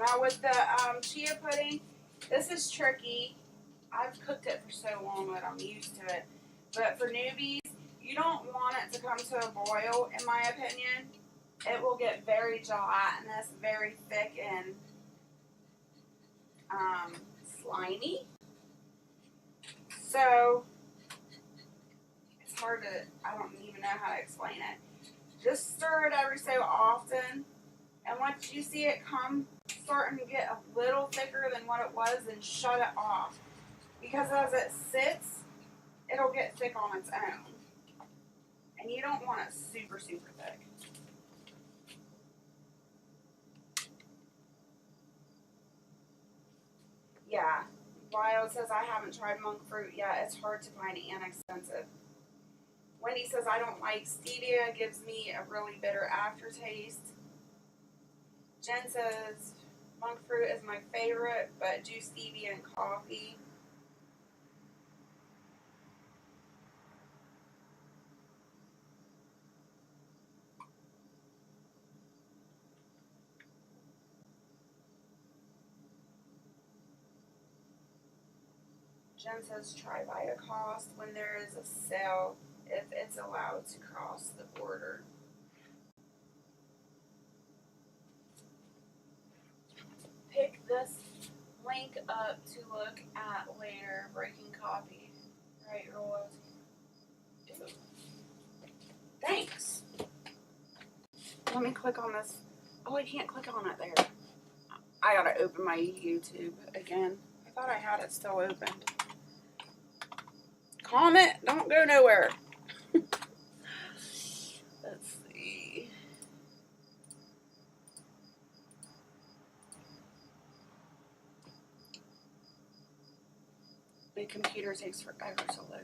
Now with the chia pudding, this is tricky. I've cooked it for so long that I'm used to it. But for newbies, you don't want it to come to a boil, in my opinion. It will get very gelatinous, very thick, and slimy. So it's hard to, I don't even know how to explain it. Just stir it every so often. And once you see it starting to get a little thicker than what it was, then shut it off. Because as it sits, it'll get thick on its own. And you don't want it super, super thick. Yeah. Wild says, I haven't tried monk fruit yet. It's hard to find and expensive. Wendy says, I don't like stevia. It gives me a really bitter aftertaste. Jen says, monk fruit is my favorite, but do stevia and coffee. Jen says, try by a cost when there is a sale if it's allowed to cross the border. Pick this link up to look at later. Breaking coffee. Right, Royals. Thanks. Let me click on this. Oh, I can't click on it there. I gotta open my YouTube again. I thought I had it still opened. Comment, don't go nowhere. Let's see. My computer takes forever to load.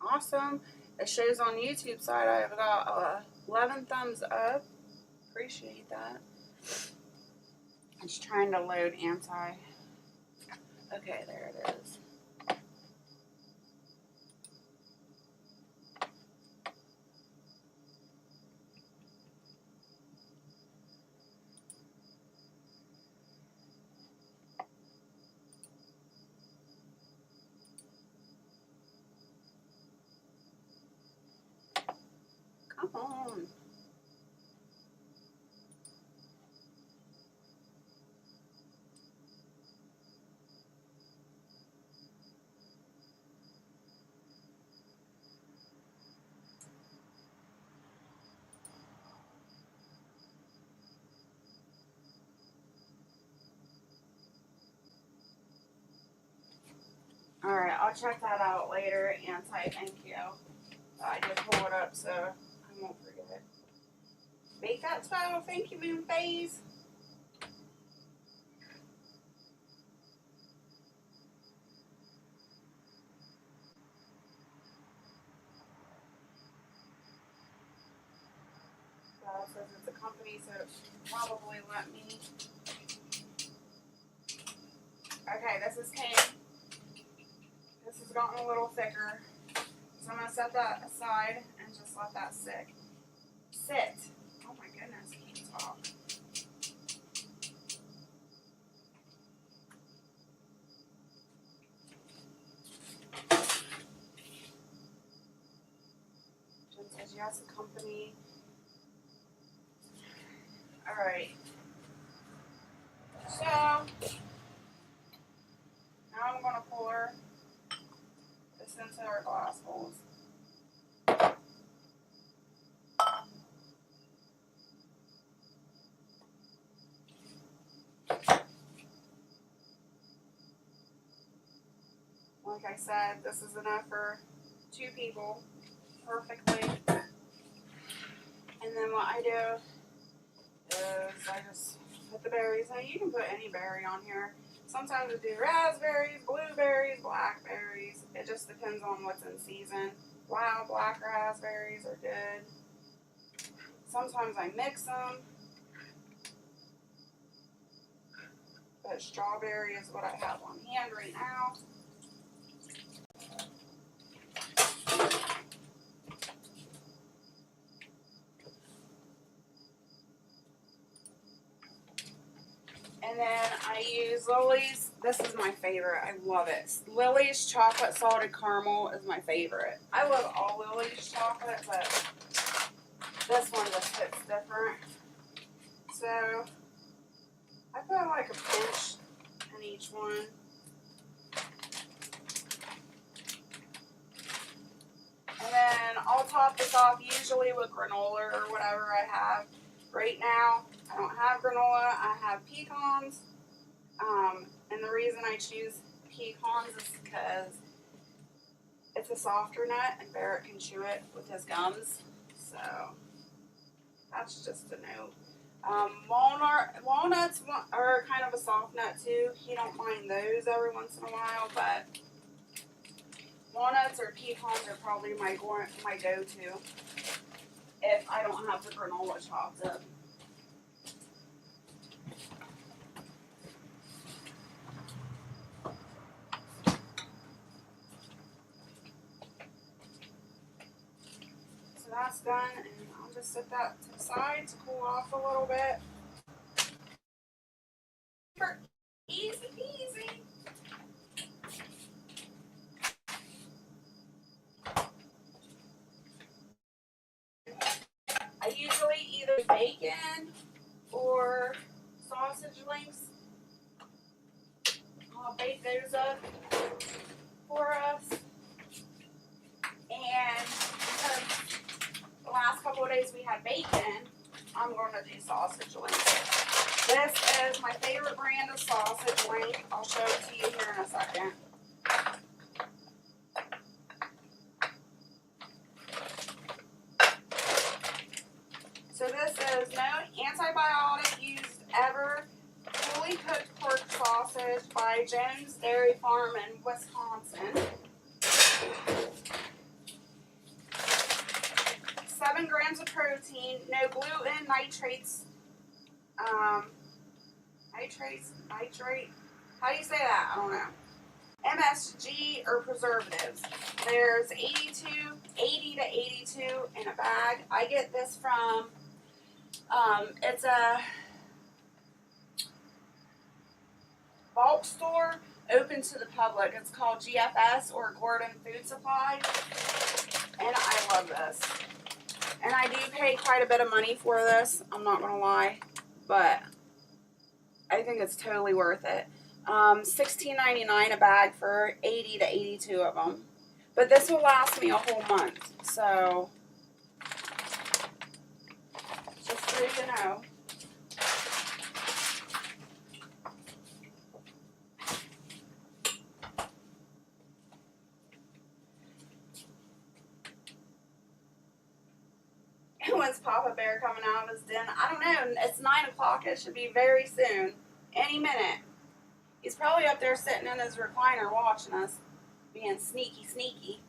Awesome. It shows on YouTube side I've got 11 thumbs up. Appreciate that. I'm just trying to load anti. Okay, there it is. Come on. Alright, I'll check that out later and type thank you. I just pull it up so I won't forget. Make that 12. Thank you, Moon Phase. It says it's a company, so it should probably let me. Okay, this is came. This has gotten a little thicker. So I'm going to set that aside and just let that sit. Oh my goodness, I can't talk. Jen says yes, a company. Alright. So, now I'm going to pour this into our glass bowls. Like I said, this is enough for 2 people perfectly. And then what I do is I just put the berries. Now you can put any berry on here. Sometimes I do raspberries, blueberries, blackberries. It just depends on what's in season. Wild black raspberries are good. Sometimes I mix them. but strawberry is what I have on hand right now. And then I use Lily's. This is my favorite. I love it. Lily's chocolate salted caramel is my favorite. I love all Lily's chocolate, but this one just hits different. So I put like a pinch in each one. And then I'll top this off usually with granola or whatever I have. Right now, I don't have granola. I have pecans. And the reason I choose pecans is because it's a softer nut and Barrett can chew it with his gums. So that's just a note. Walnuts are kind of a soft nut too. He don't mind those every once in a while, but walnuts or pecans are probably my go-to if I don't have the granola chopped up. So that's done, and I'll just set that to the side to cool off a little bit. Easy peasy. I usually either bacon or sausage links. I'll bake those up for us. And because the last couple of days we had bacon, I'm going to do sausage links. This is my favorite brand of sausage link. I'll show it to you here in a second. So this is no antibiotic used ever. Fully cooked pork sausage by Jones Dairy Farm in Wisconsin. 7 grams of protein, no gluten, nitrate, how do you say that? I don't know. MSG or preservatives. There's 80 to 82 in a bag. I get this from, it's a bulk store open to the public. It's called GFS or Gordon Food Supply. And I love this. And I do pay quite a bit of money for this. I'm not going to lie. But I think it's totally worth it. $16.99 a bag for 80 to 82 of them. But this will last me a whole month. So, just so you know. When's Papa Bear coming out of his den? I don't know. It's 9 o'clock. It should be very soon. Any minute. He's probably up there sitting in his recliner watching us. Being sneaky, sneaky.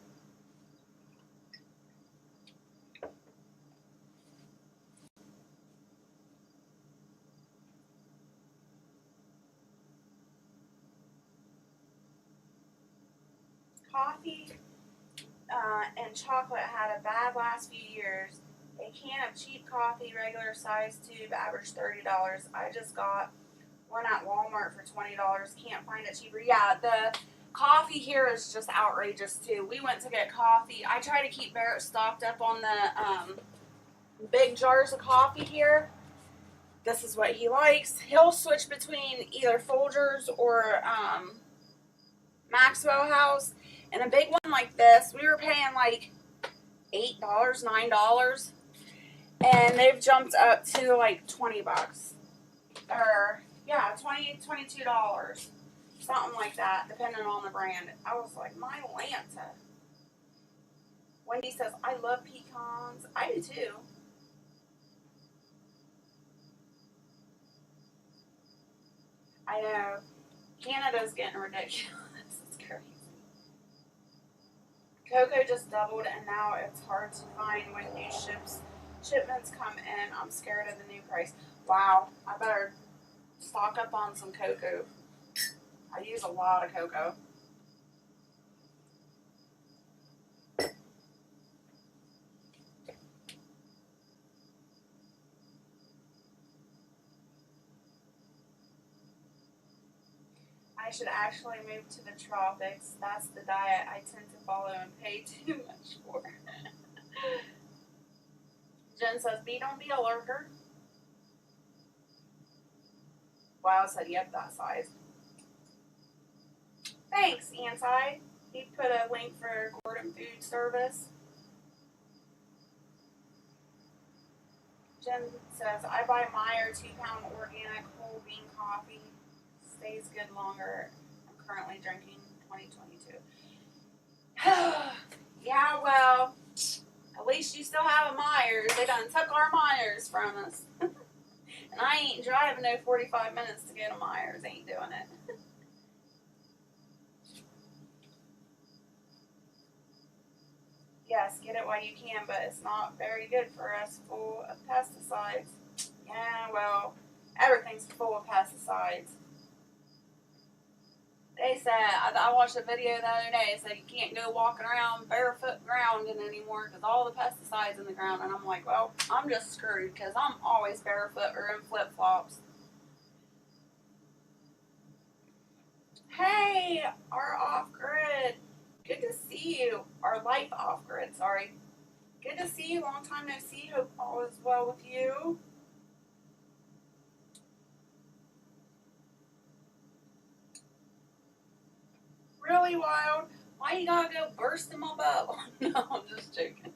Coffee and chocolate had a bad last few years. A can of cheap coffee, regular size tube, averaged $30. I just got one at Walmart for $20. Can't find it cheaper. Yeah, the coffee here is just outrageous too. We went to get coffee. I try to keep Barrett stocked up on the big jars of coffee here. This is what he likes. He'll switch between either Folgers or Maxwell House. And a big one like this, we were paying like $8, $9. And they've jumped up to like 20 bucks. Or, yeah, $20, $22. Something like that, depending on the brand. I was like, my Lanta. Wendy says, I love pecans. I do too. I know. Canada's getting ridiculous. It's crazy. Cocoa just doubled, and now it's hard to find when new shipments come in. I'm scared of the new price. Wow, I better stock up on some cocoa. I use a lot of cocoa. I should actually move to the tropics. That's the diet I tend to follow and pay too much for. Jen says, B, don't be a lurker. Wow said, yep, that size. Thanks, Anti. He put a link for Gordon Food Service. Jen says, I buy Meyer 2-pound organic whole bean coffee. Stays good longer. I'm currently drinking 2022. Yeah, well, at least you still have a Myers. They done took our Myers from us. And I ain't driving no 45 minutes to get a Myers. Ain't doing it. Yes, get it while you can, but it's not very good for us, full of pesticides. Yeah, well, everything's full of pesticides. They said, I watched a video the other day, it said you can't go walking around barefoot grounding anymore because all the pesticides in the ground. And I'm like, well, I'm just screwed because I'm always barefoot or in flip-flops. Hey, our off-grid. Good to see you. Our life off-grid, sorry. Good to see you. Long time no see. Hope all is well with you. Really, Wild? Why you gotta go burst in my bubble? No, I'm just joking.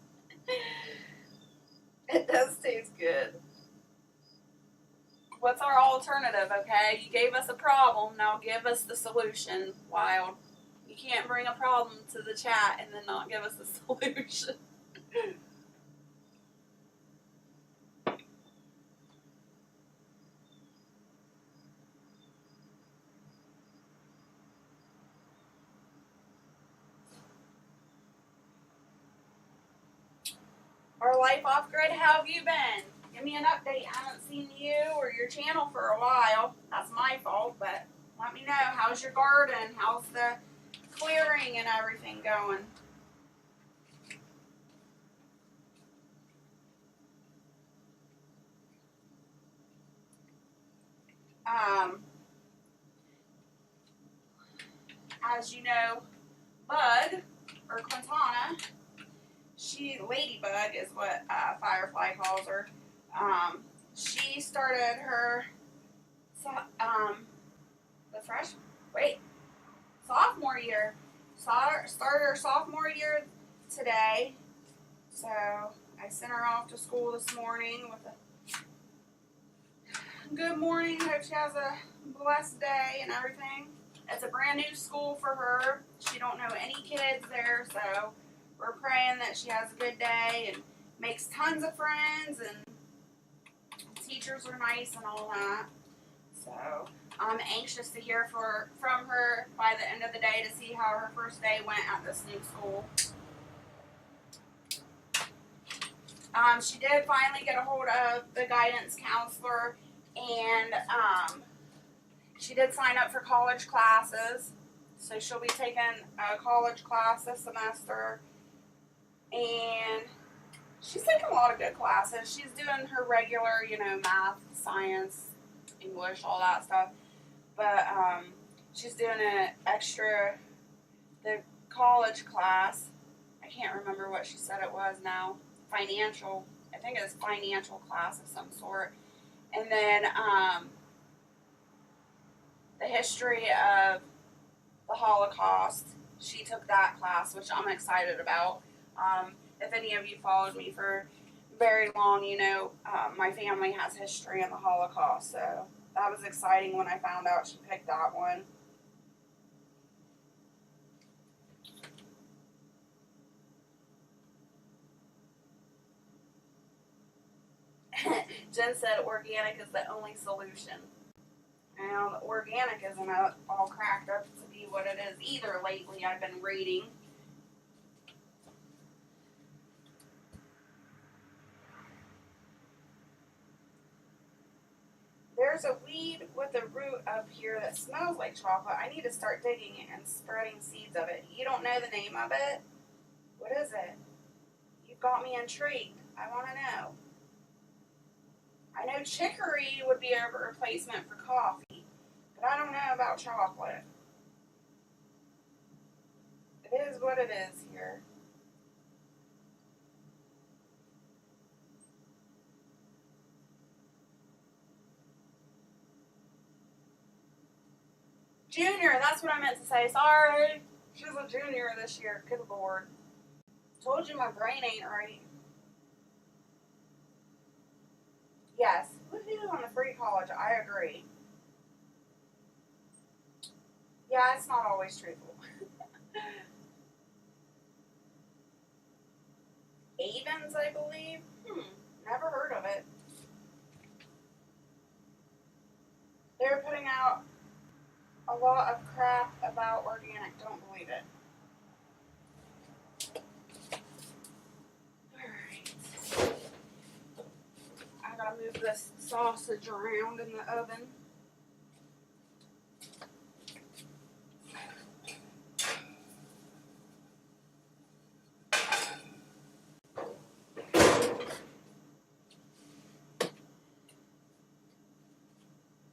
It does taste good. What's our alternative, okay? You gave us a problem, now give us the solution, Wild. You can't bring a problem to the chat and then not give us the solution. Our life off grid, how have you been? Give me an update. I haven't seen you or your channel for a while. That's my fault, but let me know. How's your garden? How's the clearing and everything going? As you know, Bug, or Quintana, Ladybug is what Firefly calls her. She started her, sophomore year. Started her sophomore year today. So I sent her off to school this morning with a good morning. Hope she has a blessed day and everything. It's a brand new school for her. She don't know any kids there, so we're praying that she has a good day and makes tons of friends and teachers are nice and all that. So I'm anxious to hear from her by the end of the day to see how her first day went at this new school. She did finally get a hold of the guidance counselor, and she did sign up for college classes. So she'll be taking a college class this semester, and she's taking a lot of good classes. She's doing her regular, math, science, English, all that stuff. But she's doing the college class. I can't remember what she said it was now. Financial. I think it was financial class of some sort. And then the history of the Holocaust. She took that class, which I'm excited about. If any of you followed me for very long, my family has history in the Holocaust. So that was exciting when I found out she picked that one. Jen said organic is the only solution. Now, the organic isn't all cracked up to be what it is either lately, I've been reading. there's a weed with a root up here that smells like chocolate. I need to start digging it and spreading seeds of it. You don't know the name of it? What is it? You've got me intrigued. I want to know. I know chicory would be a replacement for coffee, but I don't know about chocolate. It is what it is here. Junior, that's what I meant to say. Sorry. She's a junior this year. Good Lord. Told you my brain ain't right. Yes. Woohoo on the free college. I agree. Yeah, it's not always truthful. Avens, I believe. Never heard of it. They're putting out a lot of crap about organic. Don't believe it. Alright. I gotta move this sausage around in the oven.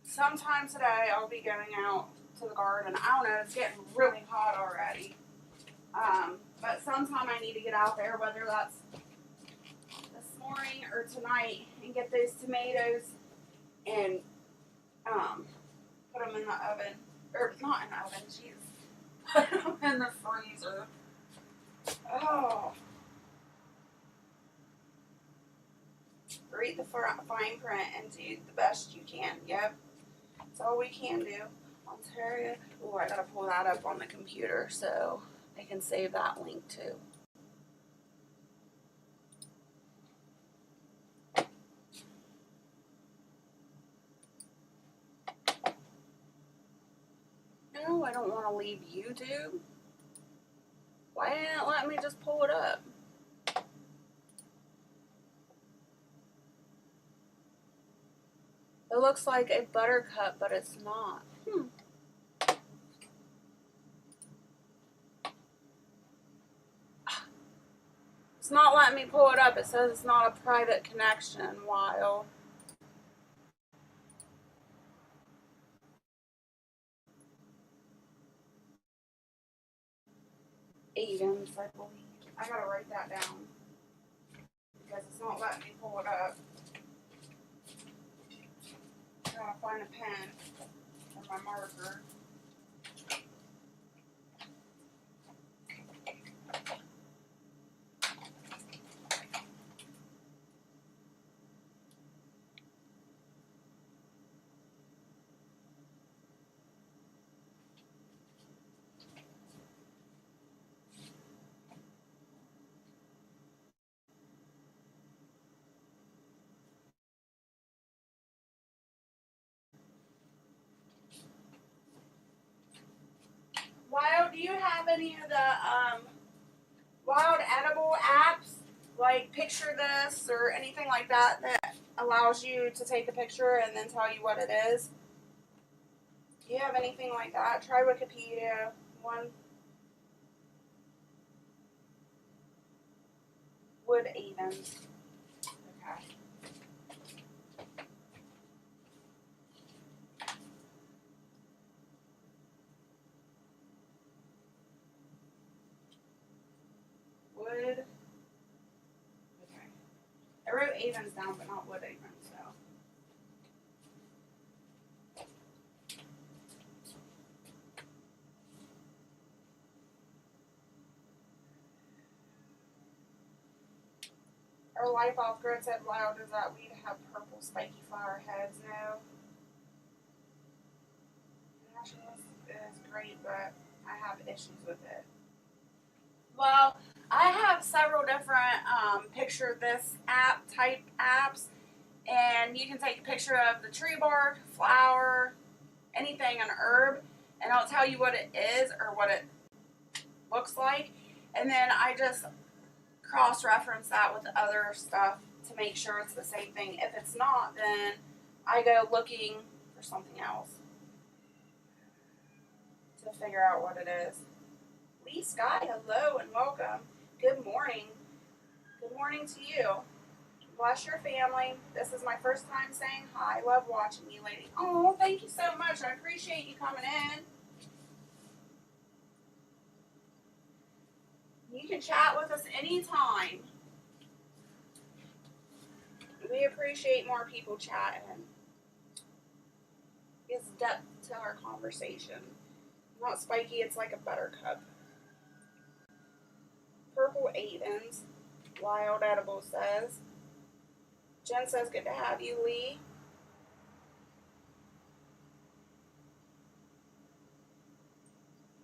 Sometime today I'll be going out to the garden. I don't know, it's getting really hot already. But sometime I need to get out there, whether that's this morning or tonight, and get those tomatoes and put them in the oven. Or not in the oven, jeez. Put them in the freezer. Oh. Read the fine print and do the best you can. Yep. That's all we can do. Ontario. Oh, I gotta pull that up on the computer so I can save that link too. No, I don't want to leave YouTube. Why didn't it let me just pull it up? It looks like a buttercup, but it's not. It's not letting me pull it up. It says it's not a private connection. Wild. Avens, I believe. I gotta write that down because it's not letting me pull it up. I gotta find a pen and my marker. Wild, do you have any of the Wild edible apps like Picture This or anything like that that allows you to take a picture and then tell you what it is? Do you have anything like that? Try Wikipedia. One Wood Avens. Okay. Wood. Okay. I wrote Avens down, but not Wood Avens, so. Our life off grid said, wow, does that weed have purple spiky flower heads? No. Nationalist is great, but I have issues with it. Well, I have several different picture this app type apps, and you can take a picture of the tree bark, flower, anything, an herb, and I'll tell you what it is or what it looks like, and then I just cross-reference that with other stuff to make sure it's the same thing. If it's not, then I go looking something else to figure out what it is. Lee Sky, hello and welcome. Good morning. Good morning to you. Bless your family. This is my first time saying hi. Love watching you, lady. Oh, thank you so much. I appreciate you coming in. You can chat with us anytime. We appreciate more people chatting. Gives depth to our conversation. Not spiky, it's like a buttercup. Purple Avens. Wild Edible says. Jen says, good to have you, Lee.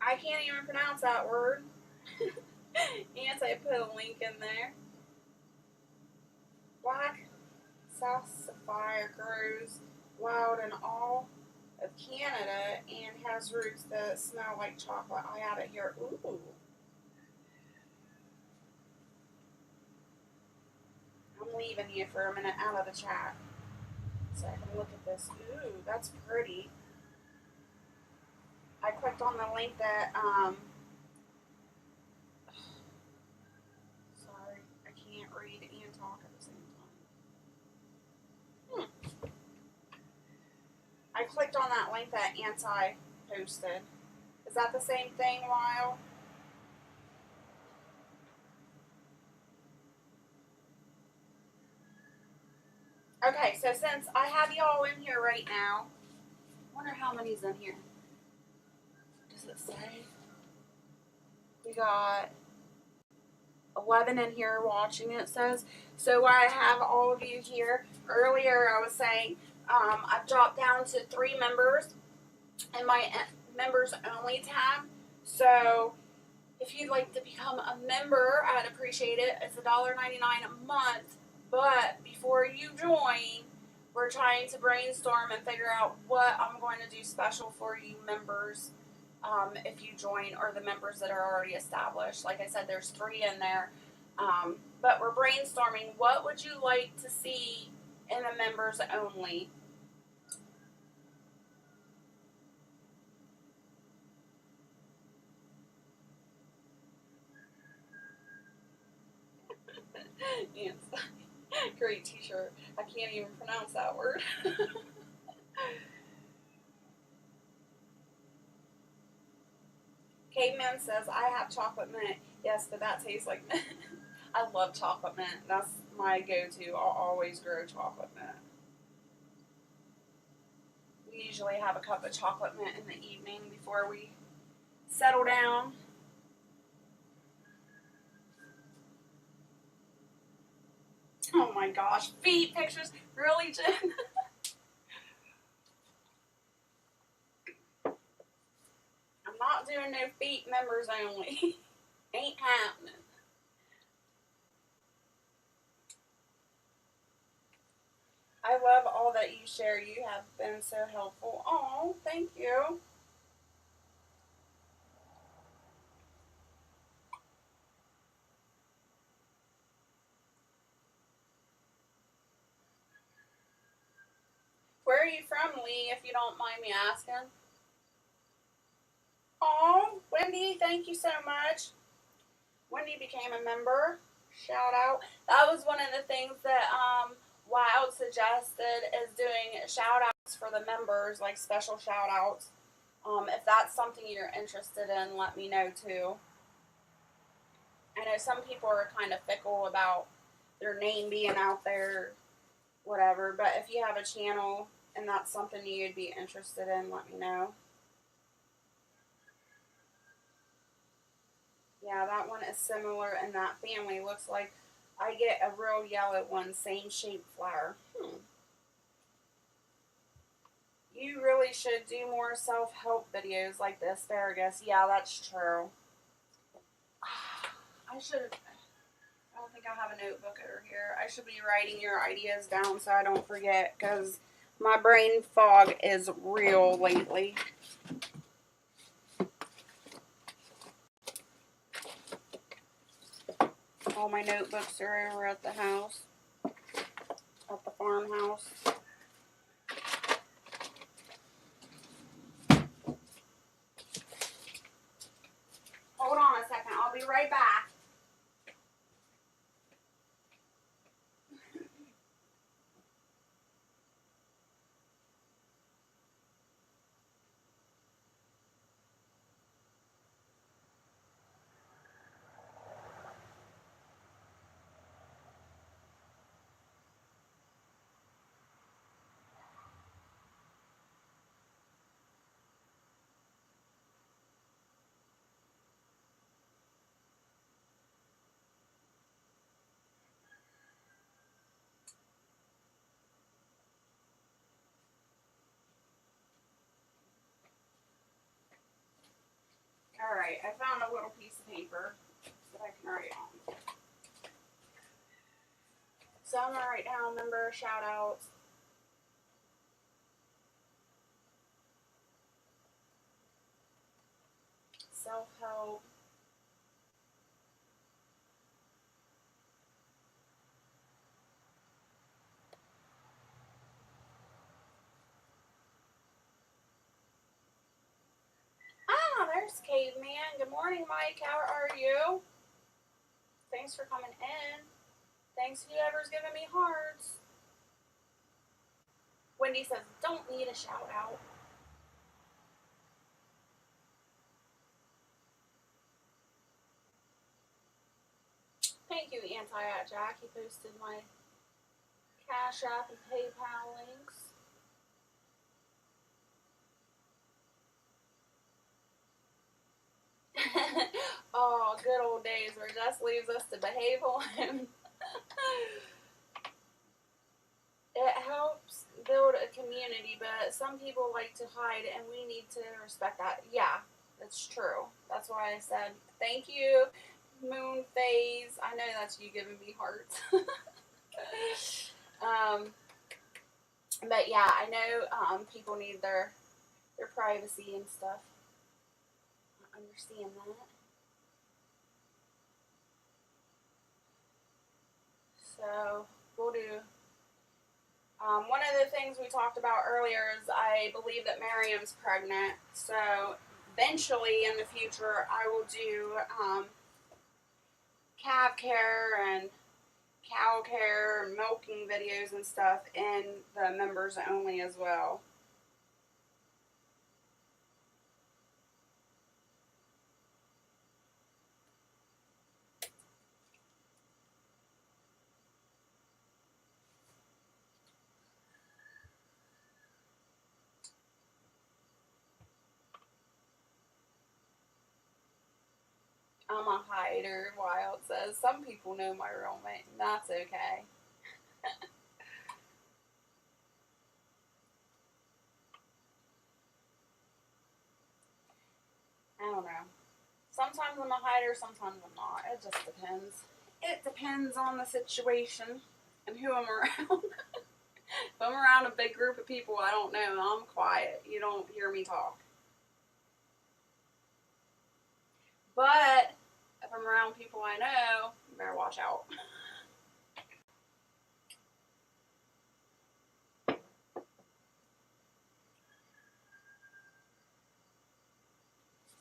I can't even pronounce that word. I put a link in there. Black South Sapphire grows wild in all of Canada and has roots that smell like chocolate. I have it here. Ooh. I'm leaving you for a minute out of the chat so I can look at this. Ooh, that's pretty. I clicked on the link that, sorry, I can't read and talk at the same time. I clicked on that link that Anti posted. Is that the same thing, Lyle? Okay, so since I have y'all in here right now, I wonder how many's in here. Does it say? We got 11 in here watching, it says. So I have all of you here. Earlier I was saying I've dropped down to 3 members in my members only tab. So if you'd like to become a member, I'd appreciate it. It's $1.99 a month. But before you join, we're trying to brainstorm and figure out what I'm going to do special for you members if you join, or the members that are already established. Like I said, there's 3 in there. But we're brainstorming, what would you like to see in the members only? Yes. Great t-shirt. I can't even pronounce that word. Caveman says, I have chocolate mint. Yes, but that tastes like mint. I love chocolate mint. That's my go-to. I'll always grow chocolate mint. We usually have a cup of chocolate mint in the evening before we settle down. Oh my gosh, feet pictures. Really, Jen? I'm not doing no feet members only. Ain't happening. I love all that you share. You have been so helpful. Oh, thank you. Where are you from, Lee, if you don't mind me asking? Oh, Wendy, thank you so much. Wendy became a member. Shout out. That was one of the things that Wild suggested, is doing shout outs for the members, like special shout outs. If that's something you're interested in, let me know too. I know some people are kind of fickle about their name being out there, whatever, but if you have a channel and that's something you'd be interested in, let me know. Yeah, that one is similar in that family. Looks like I get a real yellow one, same shape flower. You really should do more self-help videos like the asparagus. Yeah, that's true. I don't think I have a notebook over here. I should be writing your ideas down so I don't forget, because my brain fog is real lately. All my notebooks are over at the house, at the farmhouse. Alright, I found a little piece of paper that I can write on. So I'm going to write down member shout outs. Self-help. Ah, there's Caveman. Good morning, Mike. How are you? Thanks for coming in. Thanks whoever's giving me hearts. Wendy says, don't need a shout out. Thank you, Anti-Jack. He posted my Cash App and PayPal links. Oh, good old days where Jess leaves us to behave alone. It helps build a community, but some people like to hide, and we need to respect that. Yeah, that's true. That's why I said thank you, Moon Phase. I know that's you giving me hearts. But yeah, I know people need their privacy and stuff. I understand that. So we'll do. One of the things we talked about earlier is I believe that Miriam's pregnant. So eventually in the future, I will do calf care and cow care, milking videos and stuff in the members only as well. I'm a hider, Wild says. Some people know my real name. That's okay. I don't know. Sometimes I'm a hider, sometimes I'm not. It just depends. It depends on the situation and who I'm around. If I'm around a big group of people I don't know, I'm quiet. You don't hear me talk. But if I'm around people I know, you better watch out.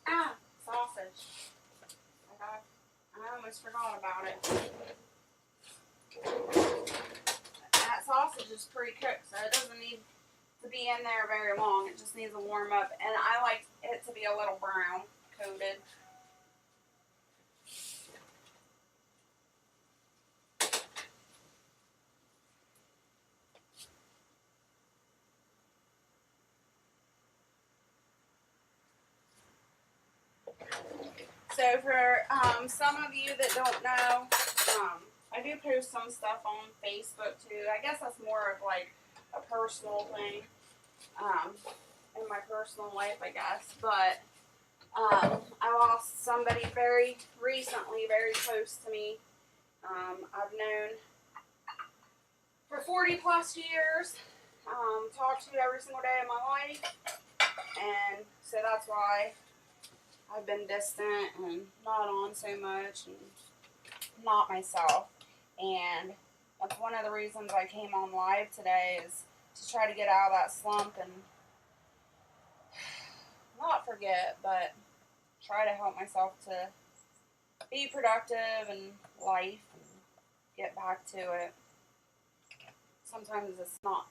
Ah, sausage. I almost forgot about it. That sausage is pre-cooked, so it doesn't need to be in there very long. It just needs to warm up, and I like it to be a little brown coated. So for some of you that don't know, I do post some stuff on Facebook too. I guess that's more of like a personal thing in my personal life, I guess. But I lost somebody very recently, very close to me. I've known for 40 plus years, talked to every single day of my life, and so that's why I've been distant and not on so much and not myself. And that's one of the reasons I came on live today, is to try to get out of that slump and not forget, but try to help myself to be productive in life and get back to it. Sometimes it's not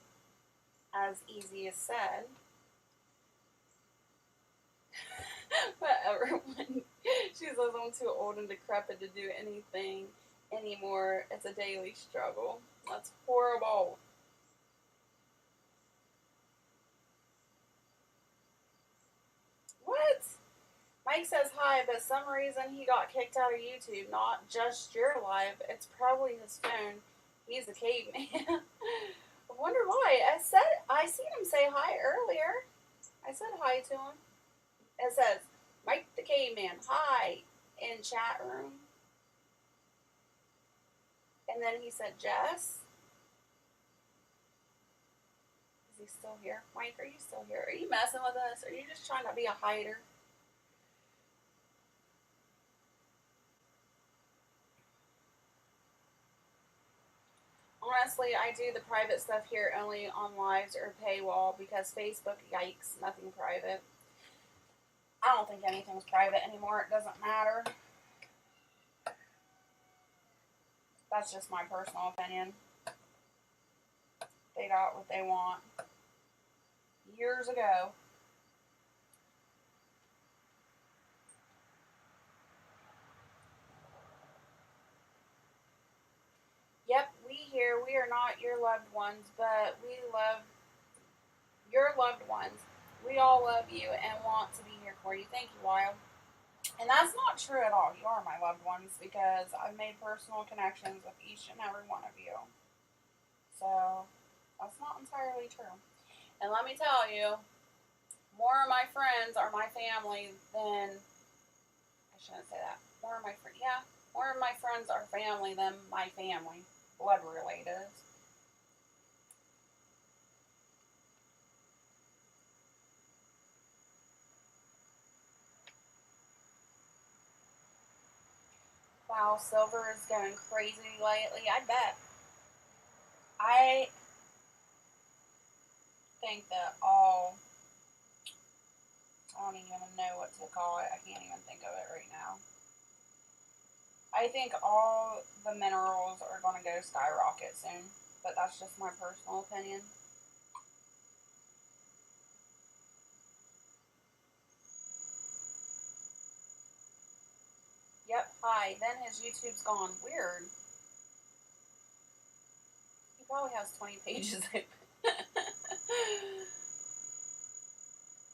as easy as said. Whatever. She says I'm too old and decrepit to do anything anymore. It's a daily struggle. That's horrible. What? Mike says hi, but some reason he got kicked out of YouTube. Not just your live. It's probably his phone. He's a caveman. I wonder why. I seen him say hi earlier. I said hi to him. It says, Mike the Caveman, hi, in chat room. And then he said, Jess. Is he still here? Mike, are you still here? Are you messing with us? Are you just trying to be a hider? Honestly, I do the private stuff here only on lives or paywall because Facebook, yikes, nothing private. I don't think anything's private anymore. It doesn't matter. That's just my personal opinion. They got what they want years ago. Yep, we are not your loved ones, but we love your loved ones. We all love you and want to be here for you. Thank you, Wild. And that's not true at all. You are my loved ones because I've made personal connections with each and every one of you. So that's not entirely true. And let me tell you, more of my friends are my family than, I shouldn't say that. More of my friends are family than my family, blood related. Wow, silver is going crazy lately. I bet. I think that I don't even know what to call it. I can't even think of it right now. I think all the minerals are going to go skyrocket soon, but that's just my personal opinion. Yep, hi. Then his YouTube's gone. Weird. He probably has 20 pages open.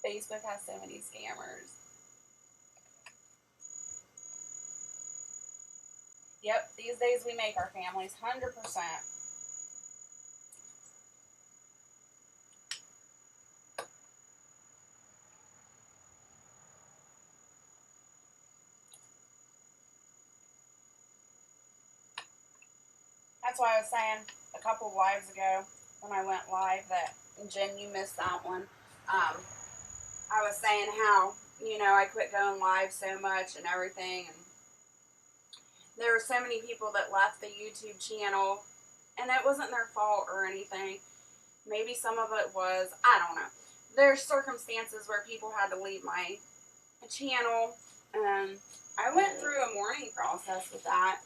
Facebook has so many scammers. Yep, these days we make our families 100%. That's why I was saying a couple of lives ago when I went live that, Jen, you missed that one. I was saying how, I quit going live so much and everything. And there were so many people that left the YouTube channel, and it wasn't their fault or anything. Maybe some of it was, I don't know. There's circumstances where people had to leave my channel, and I went through a mourning process with that.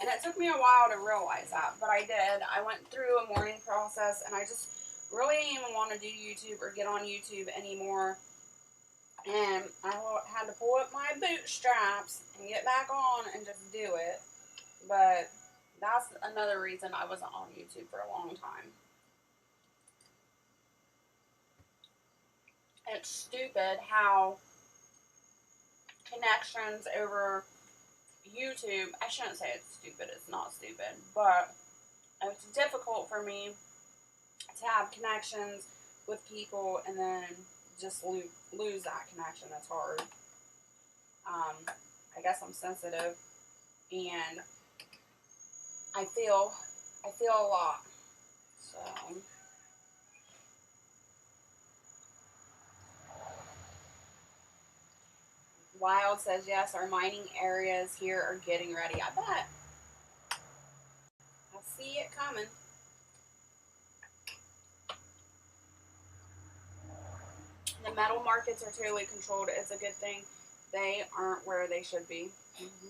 And it took me a while to realize that, but I did. I went through a mourning process, and I just really didn't even want to do YouTube or get on YouTube anymore. And I had to pull up my bootstraps and get back on and just do it. But that's another reason I wasn't on YouTube for a long time. It's stupid how connections over YouTube, I shouldn't say it's stupid, it's not stupid, but it's difficult for me to have connections with people and then just lose that connection. It's hard. I guess I'm sensitive, and I feel a lot. So Wild says yes, our mining areas here are getting ready. I bet. I see it coming. The metal markets are totally controlled. It's a good thing they aren't where they should be. Mm-hmm.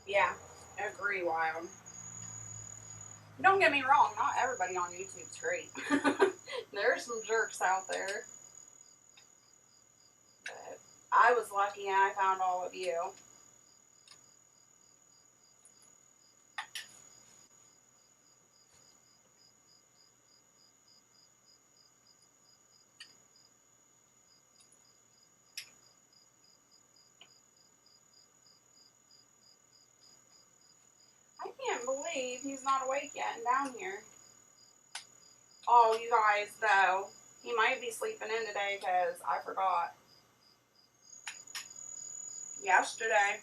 Yeah, I agree, Wild. Don't get me wrong, not everybody on YouTube's great. There's some jerks out there. But I was lucky and I found all of you. believe he's not awake yet and down here. Oh, you guys, though, he might be sleeping in today because I forgot. Yesterday.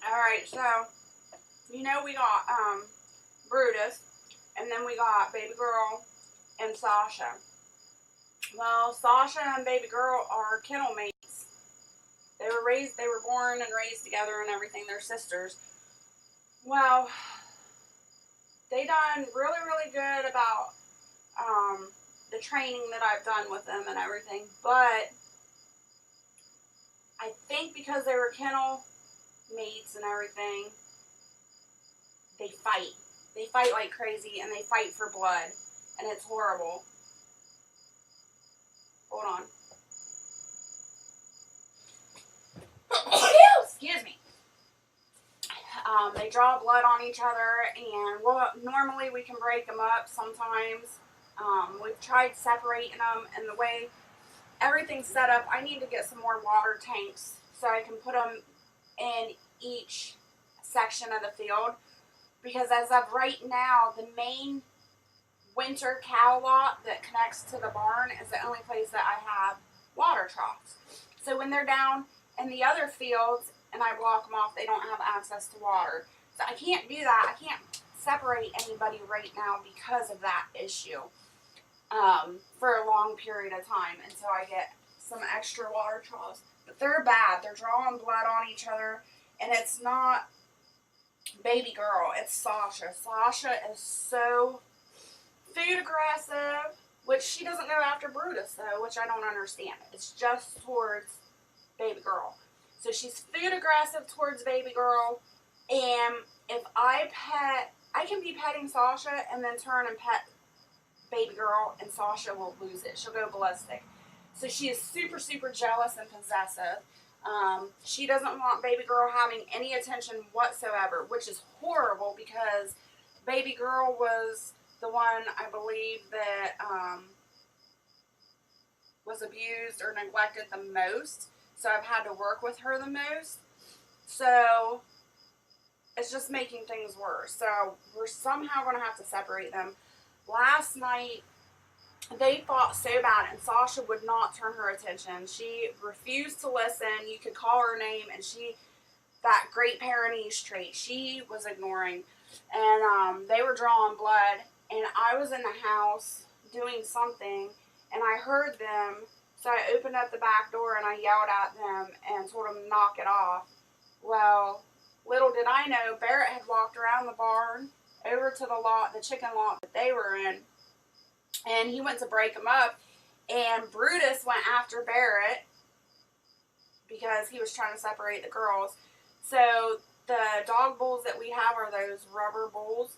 Alright, so, you know we got Brutus, and then we got baby girl and Sasha. Well, Sasha and baby girl are kennel mates. They were born and raised together and everything. They're sisters. Well, they done really, really good about the training that I've done with them and everything. But I think because they were kennel mates and everything, they fight. They fight like crazy, and they fight for blood, and it's horrible. Hold on. Excuse me. They draw blood on each other, and normally we can break them up sometimes. We've tried separating them, and the way everything's set up, I need to get some more water tanks so I can put them in each section of the field, because as of right now, the main winter cow lot that connects to the barn is the only place that I have water troughs. So when they're down in the other fields and I block them off, they don't have access to water. So I can't do that. I can't separate anybody right now because of that issue for a long period of time until I get some extra water troughs. But they're bad. They're drawing blood on each other, and it's not baby girl, it's Sasha. Sasha is so food aggressive, which she doesn't go after Brutus though, which I don't understand. It's just towards baby girl. So she's food aggressive towards baby girl, and if I can be petting Sasha and then turn and pet baby girl, and Sasha will lose it. She'll go ballistic. So she is super, super jealous and possessive. She doesn't want baby girl having any attention whatsoever, which is horrible because baby girl was the one, I believe, that was abused or neglected the most. So I've had to work with her the most. So it's just making things worse. So we're somehow going to have to separate them. Last night, they fought so bad, and Sasha would not turn her attention. She refused to listen. You could call her name, and that great Pyrenees trait, she was ignoring. And they were drawing blood, and I was in the house doing something, and I heard them. So I opened up the back door, and I yelled at them and told them to knock it off. Well, little did I know, Barrett had walked around the barn over to the chicken lot that they were in, and he went to break them up, and Brutus went after Barrett because he was trying to separate the girls. So the dog bulls that we have are those rubber bulls,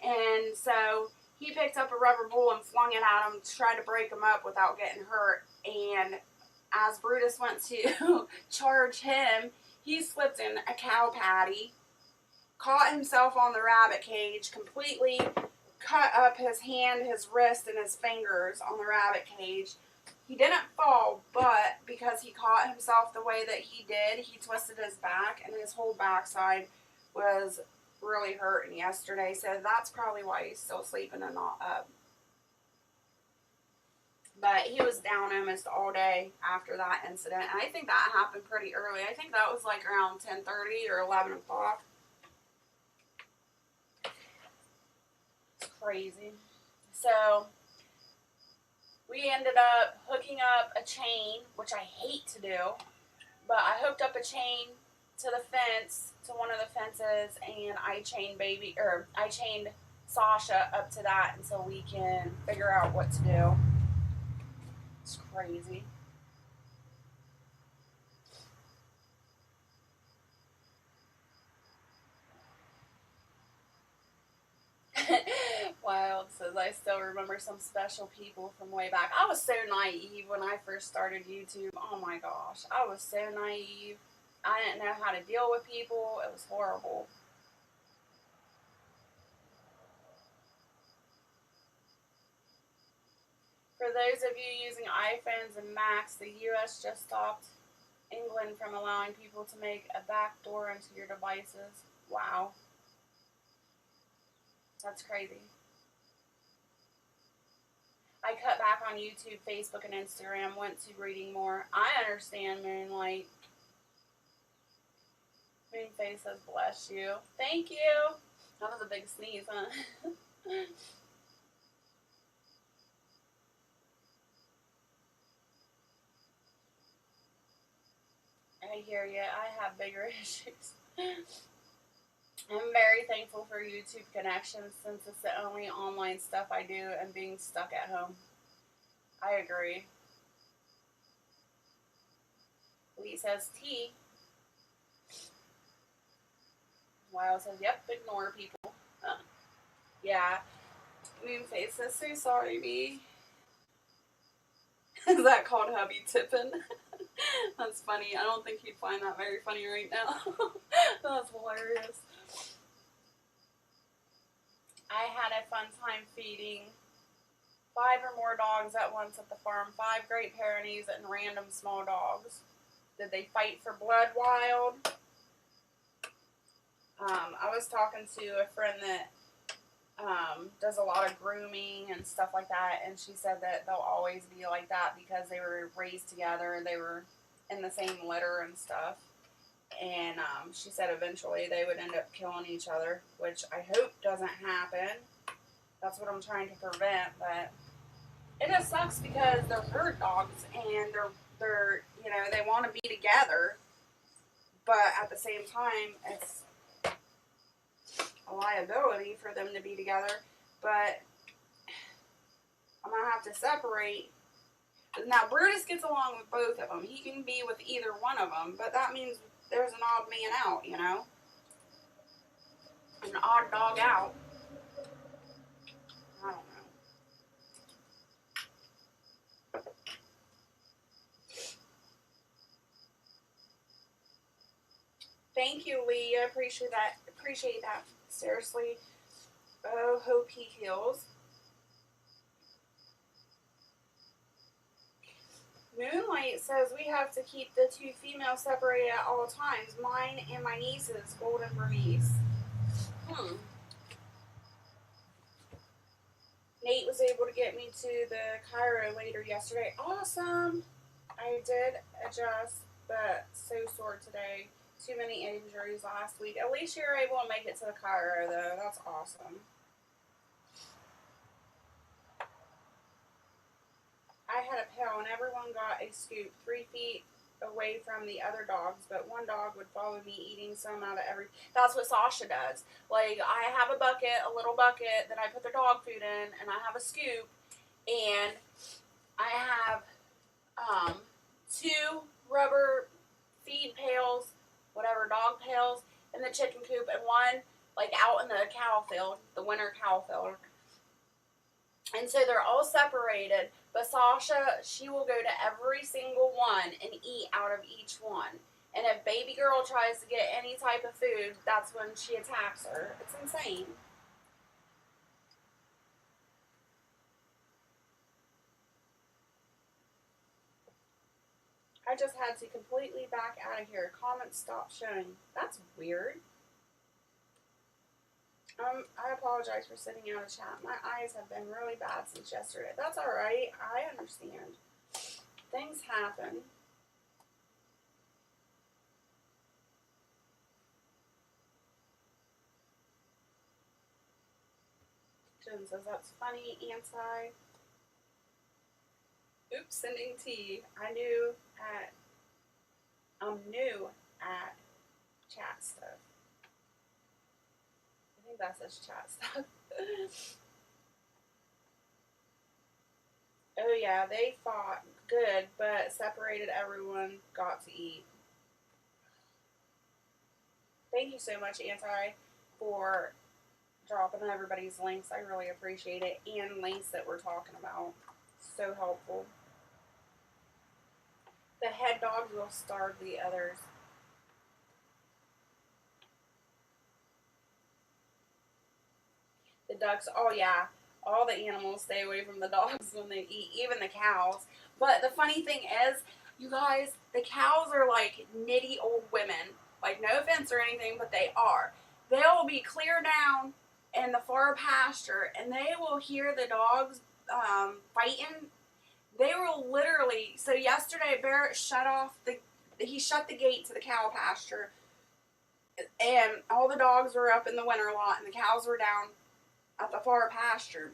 and so he picked up a rubber bull and flung it at him to try to break him up without getting hurt, and as Brutus went to charge him, he slipped in a cow patty, caught himself on the rabbit cage, completely cut up his hand, his wrist, and his fingers on the rabbit cage. He didn't fall, but because he caught himself the way that he did, he twisted his back, and his whole backside was really hurting yesterday. So that's probably why he's still sleeping and not up. But he was down almost all day after that incident, and I think that happened pretty early. I think that was like around 10:30 or 11 o'clock. Crazy. So we ended up hooking up a chain, which I hate to do, but I hooked up a chain to the fence, to one of the fences, and I chained Sasha up to that until we can figure out what to do. It's crazy. Wild says, I still remember some special people from way back. I was so naive when I first started YouTube. Oh my gosh, I was so naive. I didn't know how to deal with people. It was horrible. For those of you using iPhones and Macs, the US just stopped England from allowing people to make a backdoor into your devices. Wow. That's crazy. I cut back on YouTube, Facebook, and Instagram, went to reading more. I understand, Moonlight. Moonface says, bless you. Thank you. That was a big sneeze, huh? I hear you. I have bigger issues. I'm very thankful for YouTube connections since it's the only online stuff I do and being stuck at home. I agree. Lee says T. Wow says, yep, ignore people. Yeah. Moonface says, so sorry, B. Is that called hubby tipping? That's funny. I don't think you'd find that very funny right now. That's hilarious. I had a fun time feeding 5 or more dogs at once at the farm. 5 Great Pyrenees and random small dogs. Did they fight for blood wild? I was talking to a friend that does a lot of grooming and stuff like that, and she said that they'll always be like that because they were raised together and they were in the same litter and stuff. And she said eventually they would end up killing each other, which I hope doesn't happen. That's what I'm trying to prevent, but it just sucks because they're herd dogs and they're you know, they want to be together, but at the same time it's a liability for them to be together. But I'm gonna have to separate. Now Brutus gets along with both of them. He can be with either one of them, but that means there's an odd man out, you know, an odd dog out. I don't know. Thank you, Lee. I appreciate that. Appreciate that. Seriously. Oh, hope he heals. Moonlight says we have to keep the 2 females separated at all times. Mine and my niece's, Golden Bernice. Nate was able to get me to the chiro later yesterday. Awesome. I did adjust, but so sore today. Too many injuries last week. At least you were able to make it to the chiro, though. That's awesome. I had a pail and everyone got a scoop 3 feet away from the other dogs, but one dog would follow me eating some out of every. That's what Sasha does. Like, I have a bucket, a little bucket that I put their dog food in, and I have a scoop, and I have 2 rubber feed pails, whatever, dog pails, in the chicken coop, and one like out in the cow field, the winter cow field. And so they're all separated, but Sasha, she will go to every single one and eat out of each one. And if baby girl tries to get any type of food, that's when she attacks her. It's insane. I just had to completely back out of here. Comments stopped showing. That's weird. I apologize for sitting out of chat. My eyes have been really bad since yesterday. That's alright. I understand. Things happen. Jen says, that's funny, anti. Oops, sending tea. I'm new at chat stuff. I think that says chat stuff. Oh yeah, they fought good, but separated everyone, got to eat. Thank you so much, Anti, for dropping everybody's links. I really appreciate it. And links that we're talking about. So helpful. The head dog will starve the others. The ducks, oh yeah, all the animals stay away from the dogs when they eat, even the cows. But the funny thing is, you guys, the cows are like nitty old women. Like, no offense or anything, but they are. They'll be clear down in the far pasture, and they will hear the dogs fighting. They will literally. So yesterday, Barrett he shut the gate to the cow pasture, and all the dogs were up in the winter lot, and the cows were down at the far pasture.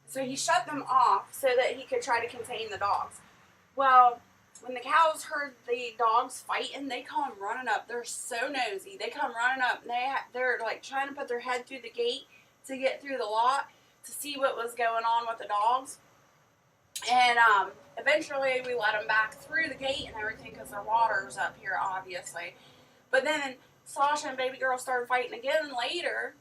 So he shut them off so that he could try to contain the dogs. Well, when the cows heard the dogs fighting, they come running up. They're so nosy. They come running up, and they're like trying to put their head through the gate to get through the lot to see what was going on with the dogs. And eventually we let them back through the gate and everything because their water's up here, obviously. But then Sasha and baby girl started fighting again later,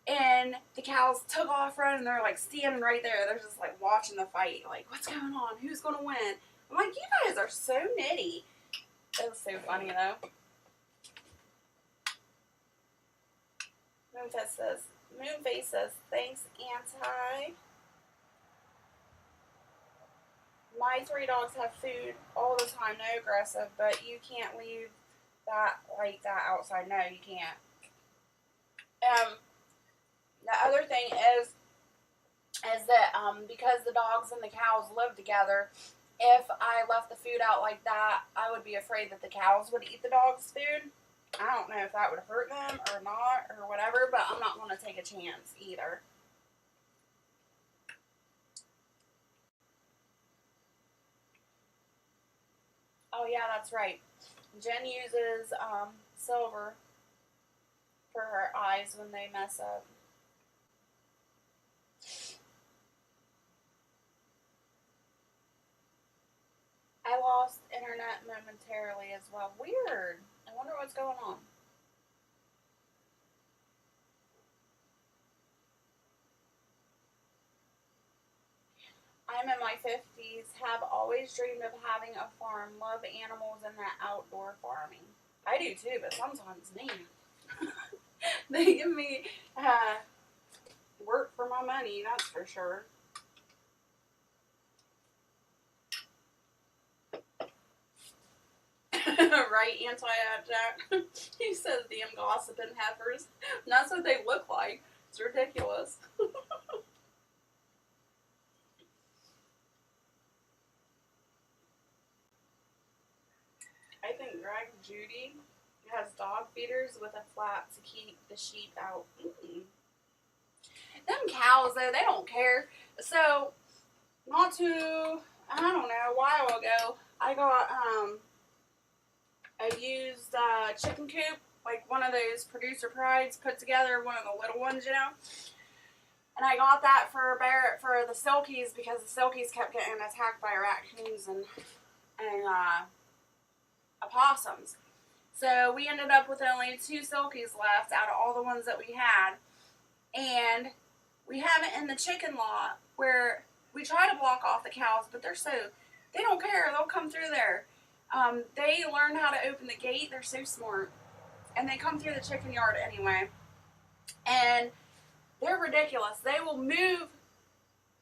and the cows took off running. They're like standing right there. They're just like watching the fight. Like, what's going on? Who's going to win? I'm like, you guys are so nitty. It was so funny, though. Moonface says, thanks, Anti. My 3 dogs have food all the time, no aggressive, but you can't leave that like that outside. No, you can't. The other thing is that because the dogs and the cows live together, if I left the food out like that, I would be afraid that the cows would eat the dogs' food. I don't know if that would hurt them or not or whatever, but I'm not going to take a chance either. Oh yeah, that's right. Jen uses silver for her eyes when they mess up. I lost internet momentarily as well. Weird. I wonder what's going on. I'm in my 50s, have always dreamed of having a farm, love animals and that outdoor farming. I do too, but sometimes, man, they give me work for my money, that's for sure. Right, Anti-Jack? He says damn gossiping heifers. And that's what they look like. It's ridiculous. I think Greg Judy has dog feeders with a flap to keep the sheep out. Them cows, though, they don't care. So, I don't know, a while ago, I got a used chicken coop, like one of those producer prides put together, one of the little ones, you know. And I got that for Barrett for the Silkies because the Silkies kept getting attacked by raccoons and opossums. So we ended up with only 2 Silkies left out of all the ones that we had. And we have it in the chicken lot where we try to block off the cows, but they don't care. They'll come through there. They learn how to open the gate. They're so smart. And they come through the chicken yard anyway. And they're ridiculous. They will move.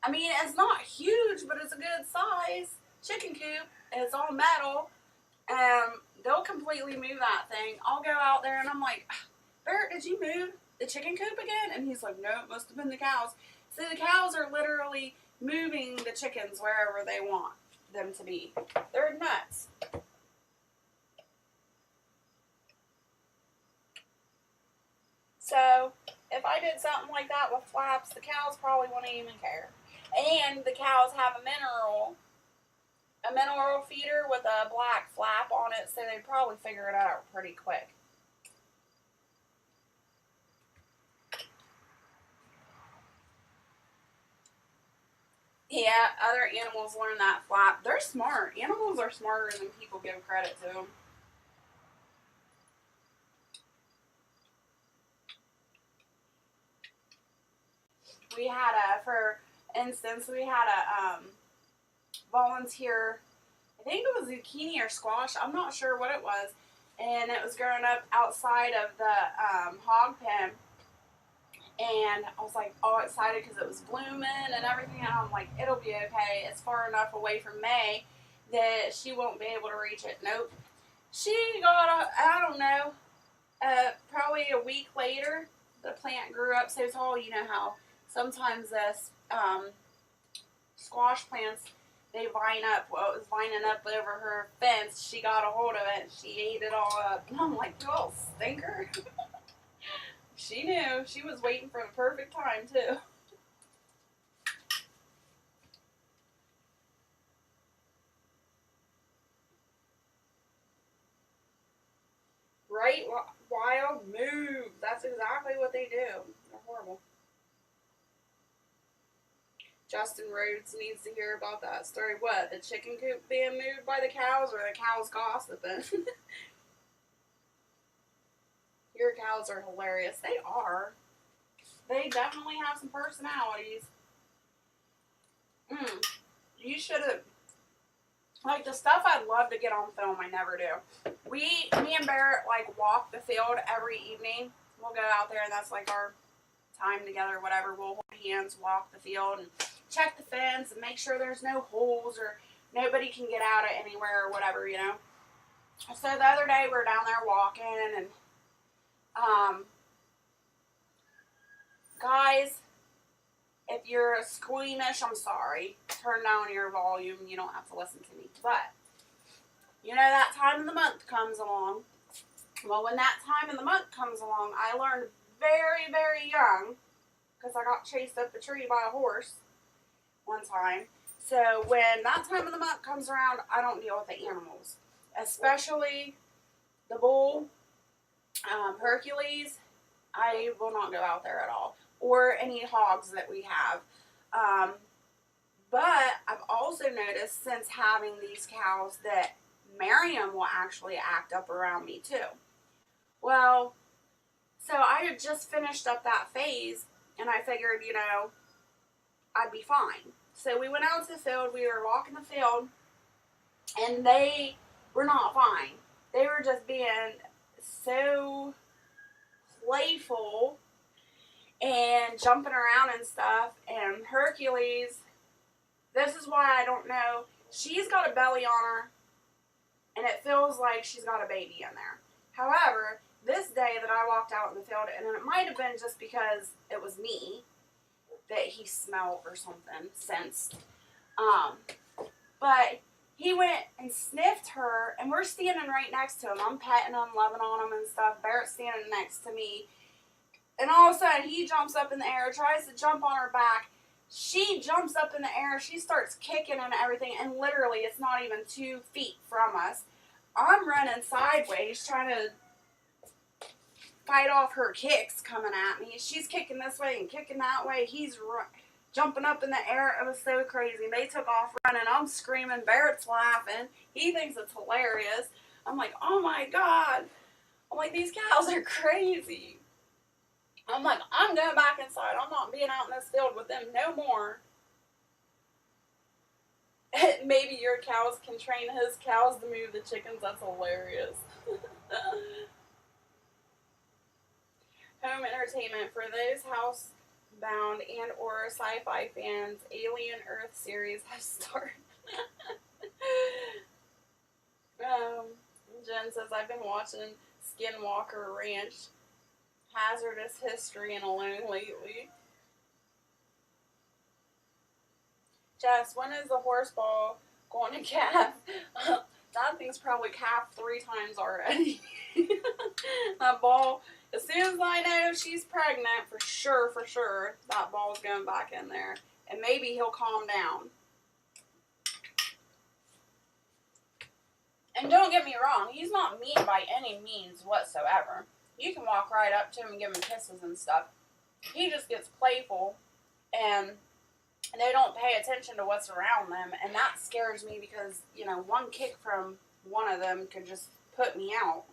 I mean, it's not huge, but it's a good size chicken coop. It's all metal. They'll completely move that thing. I'll go out there and I'm like, Bert, did you move the chicken coop again? And he's like, no, it must have been the cows. So the cows are literally moving the chickens wherever they want them to be. They're nuts. So if I did something like that with flaps, the cows probably wouldn't even care. And the cows have a mineral feeder with a black flap on it, so they'd probably figure it out pretty quick. Yeah, other animals learn that flap. They're smart. Animals are smarter than people give credit to them. We had for instance, we had a volunteer, I think it was zucchini or squash, I'm not sure what it was, and it was growing up outside of the hog pen, and I was like all excited because it was blooming and everything, and I'm like, it'll be okay, it's far enough away from May that she won't be able to reach it. Nope. She got, I don't know, probably a week later, the plant grew up so tall. You know how sometimes this squash plants, they vine up. Well, it was vining up over her fence. She got a hold of it and she ate it all up. And I'm like, you little stinker. She knew. She was waiting for the perfect time, too. Right? Wild move. That's exactly what they do. They're horrible. Justin Rhodes needs to hear about that story. What? The chicken coop being moved by the cows, or the cows gossiping? Your cows are hilarious. They are. They definitely have some personalities. You should have. Like, the stuff I'd love to get on film, I never do. Me and Barrett, like, walk the field every evening. We'll go out there, and that's, like, our time together, whatever. We'll hold hands, walk the field, and check the fence, and make sure there's no holes, or nobody can get out of anywhere, or whatever, you know. So the other day, we were down there walking, and, guys, if you're squeamish, I'm sorry. Turn down your volume. You don't have to listen to me. But, you know, that time of the month comes along. Well, when that time of the month comes along, I learned very, very young, because I got chased up a tree by a horse one time. So when that time of the month comes around, I don't deal with the animals. Especially the bull, Hercules. I will not go out there at all. Or any hogs that we have. But I've also noticed since having these cows that Miriam will actually act up around me too. Well, so I had just finished up that phase, and I figured, you know, I'd be fine. So we went out to the field, we were walking the field, and they were not fine. They were just being so playful and jumping around and stuff. And Hercules, this is why I don't know, she's got a belly on her, and it feels like she's got a baby in there. However, this day that I walked out in the field, and it might have been just because it was me that he smelled or something, sensed, but he went and sniffed her, and we're standing right next to him. I'm petting him, loving on him and stuff. Barrett's standing next to me. And all of a sudden, he jumps up in the air, tries to jump on her back. She jumps up in the air. She starts kicking and everything. And literally, it's not even 2 feet from us. I'm running sideways, trying to fight off her kicks coming at me. She's kicking this way and kicking that way. He's jumping up in the air. It was so crazy. They took off running. I'm screaming. Barrett's laughing. He thinks it's hilarious. I'm like, oh my God. I'm like, these cows are crazy. I'm like, I'm going back inside. I'm not being out in this field with them no more. Maybe your cows can train his cows to move the chickens. That's hilarious. Home entertainment for those housebound and or sci-fi fans. Alien Earth series has started. Jen says, I've been watching Skinwalker Ranch. Hazardous History and Alone lately. Jess, when is the horse ball going to calf? That thing's probably calved 3 times already. That ball, as soon as I know she's pregnant, for sure, that ball's going back in there. And maybe he'll calm down. And don't get me wrong, he's not mean by any means whatsoever. You can walk right up to him and give him kisses and stuff. He just gets playful, and they don't pay attention to what's around them, and that scares me because, you know, one kick from one of them could just put me out.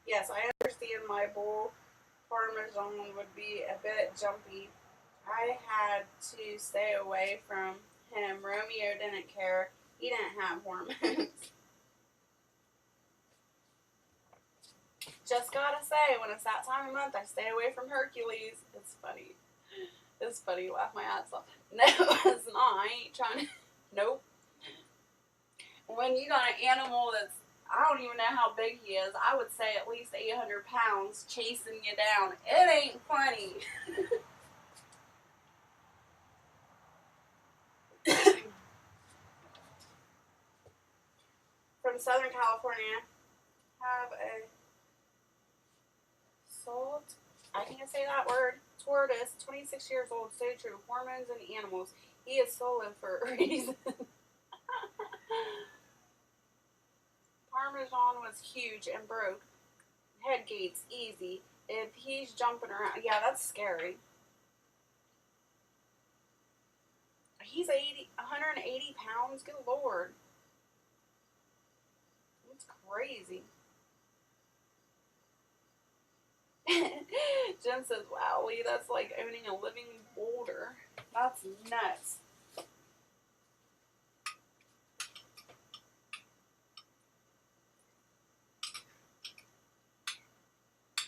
Yes, I understand my bull Parmesan would be a bit jumpy. I had to stay away from him. Romeo didn't care. He didn't have hormones. Just gotta say, when it's that time of month, I stay away from Hercules. It's funny. It's funny, laugh my ass off. No, it's not. I ain't trying to. Nope. When you got an animal that's, I don't even know how big he is, I would say at least 800 pounds chasing you down. It ain't funny. From Southern California, have a salt. I can't say that word. Tortoise, 26 years old, so true. Hormones and animals. He is stolen for a reason. Parmesan was huge and broke. Head gates, easy. If he's jumping around, yeah, that's scary. He's 180 pounds. Good Lord. That's crazy. Jen says, wow, Lee, that's like owning a living boulder. That's nuts.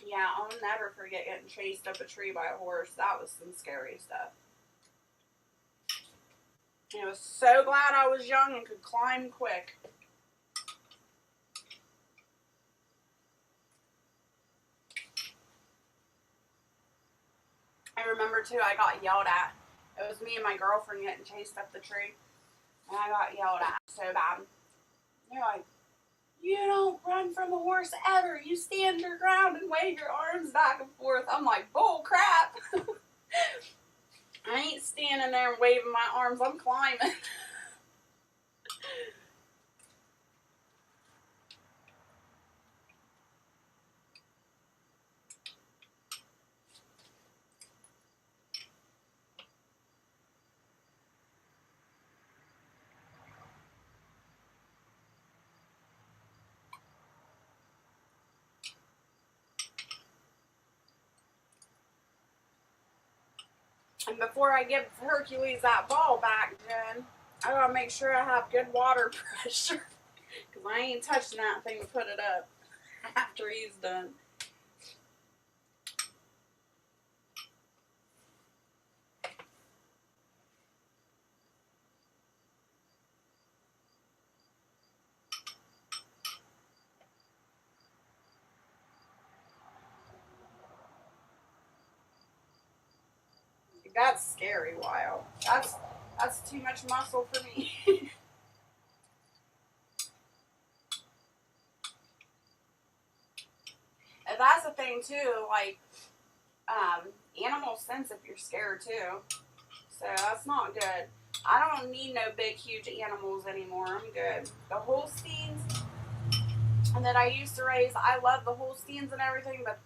Yeah, I'll never forget getting chased up a tree by a horse. That was some scary stuff. And I was so glad I was young and could climb quick. I remember too, I got yelled at. It was me and my girlfriend getting chased up the tree. And I got yelled at so bad. They're like, you don't run from a horse ever. You stand your ground and wave your arms back and forth. I'm like, bull crap. I ain't standing there and waving my arms. I'm climbing. And before I give Hercules that ball back, Jen, I gotta make sure I have good water pressure. Because I ain't touching that thing to put it up after he's done. That's scary, Wild. That's too much muscle for me. And that's the thing too, like, animals sense if you're scared too. So that's not good. I don't need no big, huge animals anymore. I'm good. The Holsteins that I used to raise, I love the Holsteins and everything, but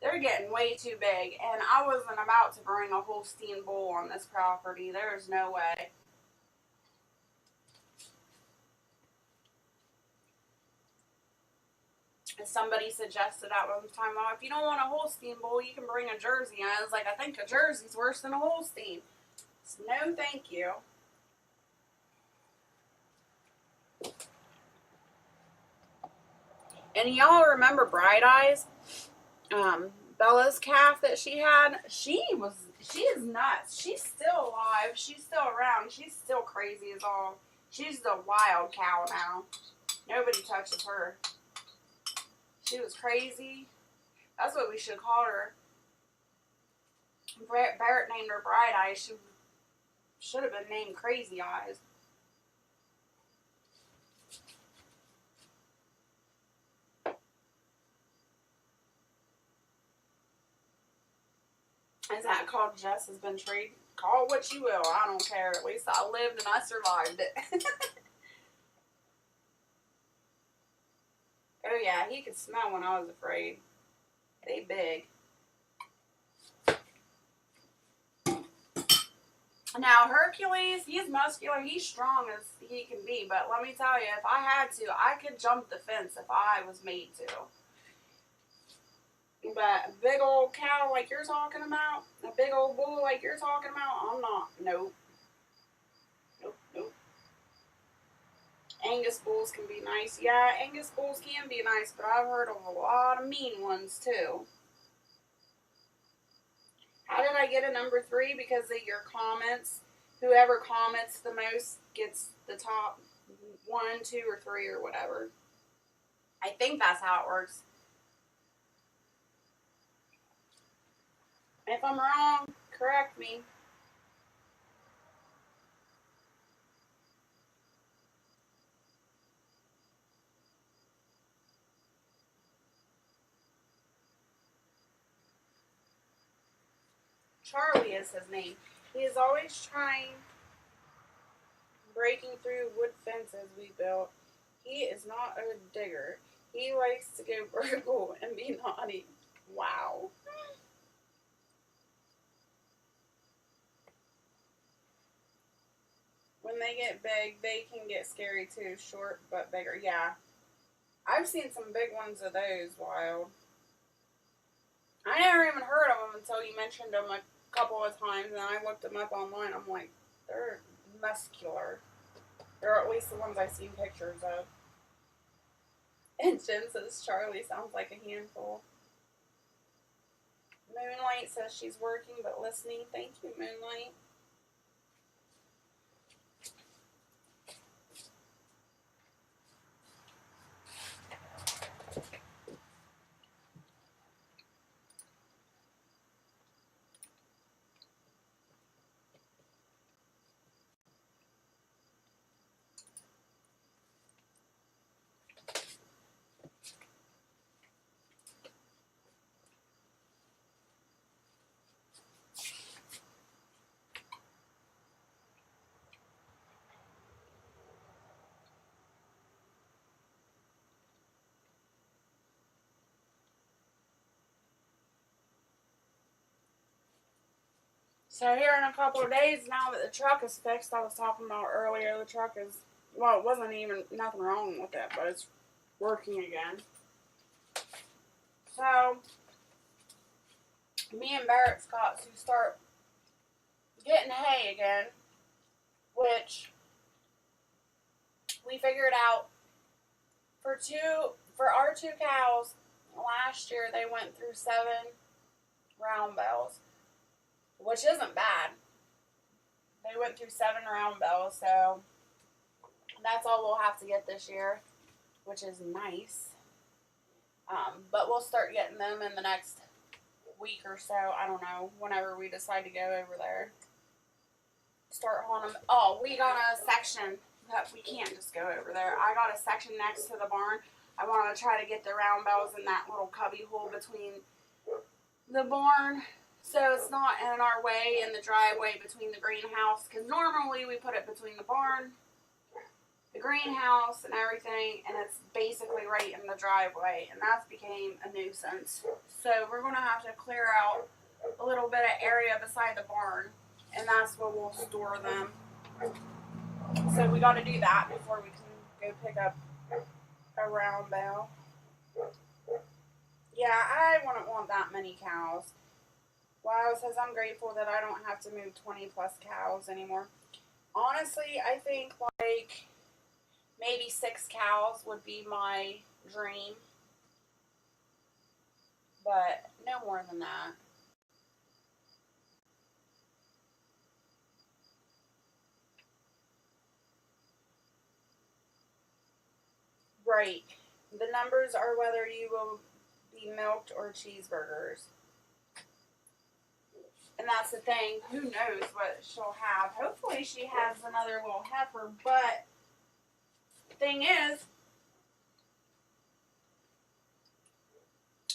they're getting way too big. And I wasn't about to bring a Holstein bull on this property. There's no way. Somebody suggested at one time, oh, if you don't want a Holstein bull, you can bring a Jersey. And I was like, I think a Jersey's worse than a Holstein. So, no, thank you. And y'all remember Bright Eyes? Bella's calf that she had? She is nuts. She's still alive. She's still around. She's still crazy as all. She's the wild cow now. Nobody touches her. She was crazy. That's what we should call her. Barrett named her Bright Eyes. She should have been named Crazy Eyes. Is that called Jess has been treated? Call it what you will. I don't care. At least I lived and I survived it. Oh yeah, he could smell when I was afraid. They big. Now Hercules, he's muscular, he's strong as he can be, but let me tell you, if I had to, I could jump the fence if I was made to. But a big old cow like you're talking about, a big old bull like you're talking about, I'm not. Nope. Nope, nope. Angus bulls can be nice. Yeah, Angus bulls can be nice, but I've heard of a lot of mean ones too. How did said I get a number 3 because of your comments. Whoever comments the most gets the top 1, 2, or 3 or whatever. I think that's how it works. If I'm wrong, correct me. Charlie is his name. He is always trying, breaking through wood fences we built. He is not a digger. He likes to go vertical and be naughty. Wow. When they get big, they can get scary too. Short but bigger. Yeah. I've seen some big ones of those wild. I never even heard of them until you mentioned them a couple of times, and I looked them up online. I'm like, they're muscular. Or at least the ones I've seen pictures of. And Jen says Charlie sounds like a handful. Moonlight says she's working but listening. Thank you, Moonlight. So here in a couple of days, now that the truck is fixed, I was talking about earlier, the truck is, well, it wasn't even, nothing wrong with it, but it's working again. So, me and Barrett's got to start getting hay again, which we figured out for our 2 cows, last year they went through 7 round bells, which isn't bad. They went through 7 round bells, so that's all we'll have to get this year, which is nice. But we'll start getting them in the next week or so. I don't know, whenever we decide to go over there. Start hauling them. Oh, we got a section that we can't just go over there. I got a section next to the barn. I want to try to get the round bells in that little cubby hole between the barn, so it's not in our way in the driveway between the greenhouse, because normally we put it between the barn, the greenhouse, and everything, and it's basically right in the driveway, and that's became a nuisance. So we're going to have to clear out a little bit of area beside the barn, and that's where we'll store them. So we got to do that before we can go pick up a round bell. Yeah, I wouldn't want that many cows. Wow says, I'm grateful that I don't have to move 20 plus cows anymore. Honestly, I think like maybe 6 cows would be my dream. But no more than that. Right. The numbers are whether you will be milked or cheeseburgers. And that's the thing. Who knows what she'll have. Hopefully she has another little heifer. But the thing is,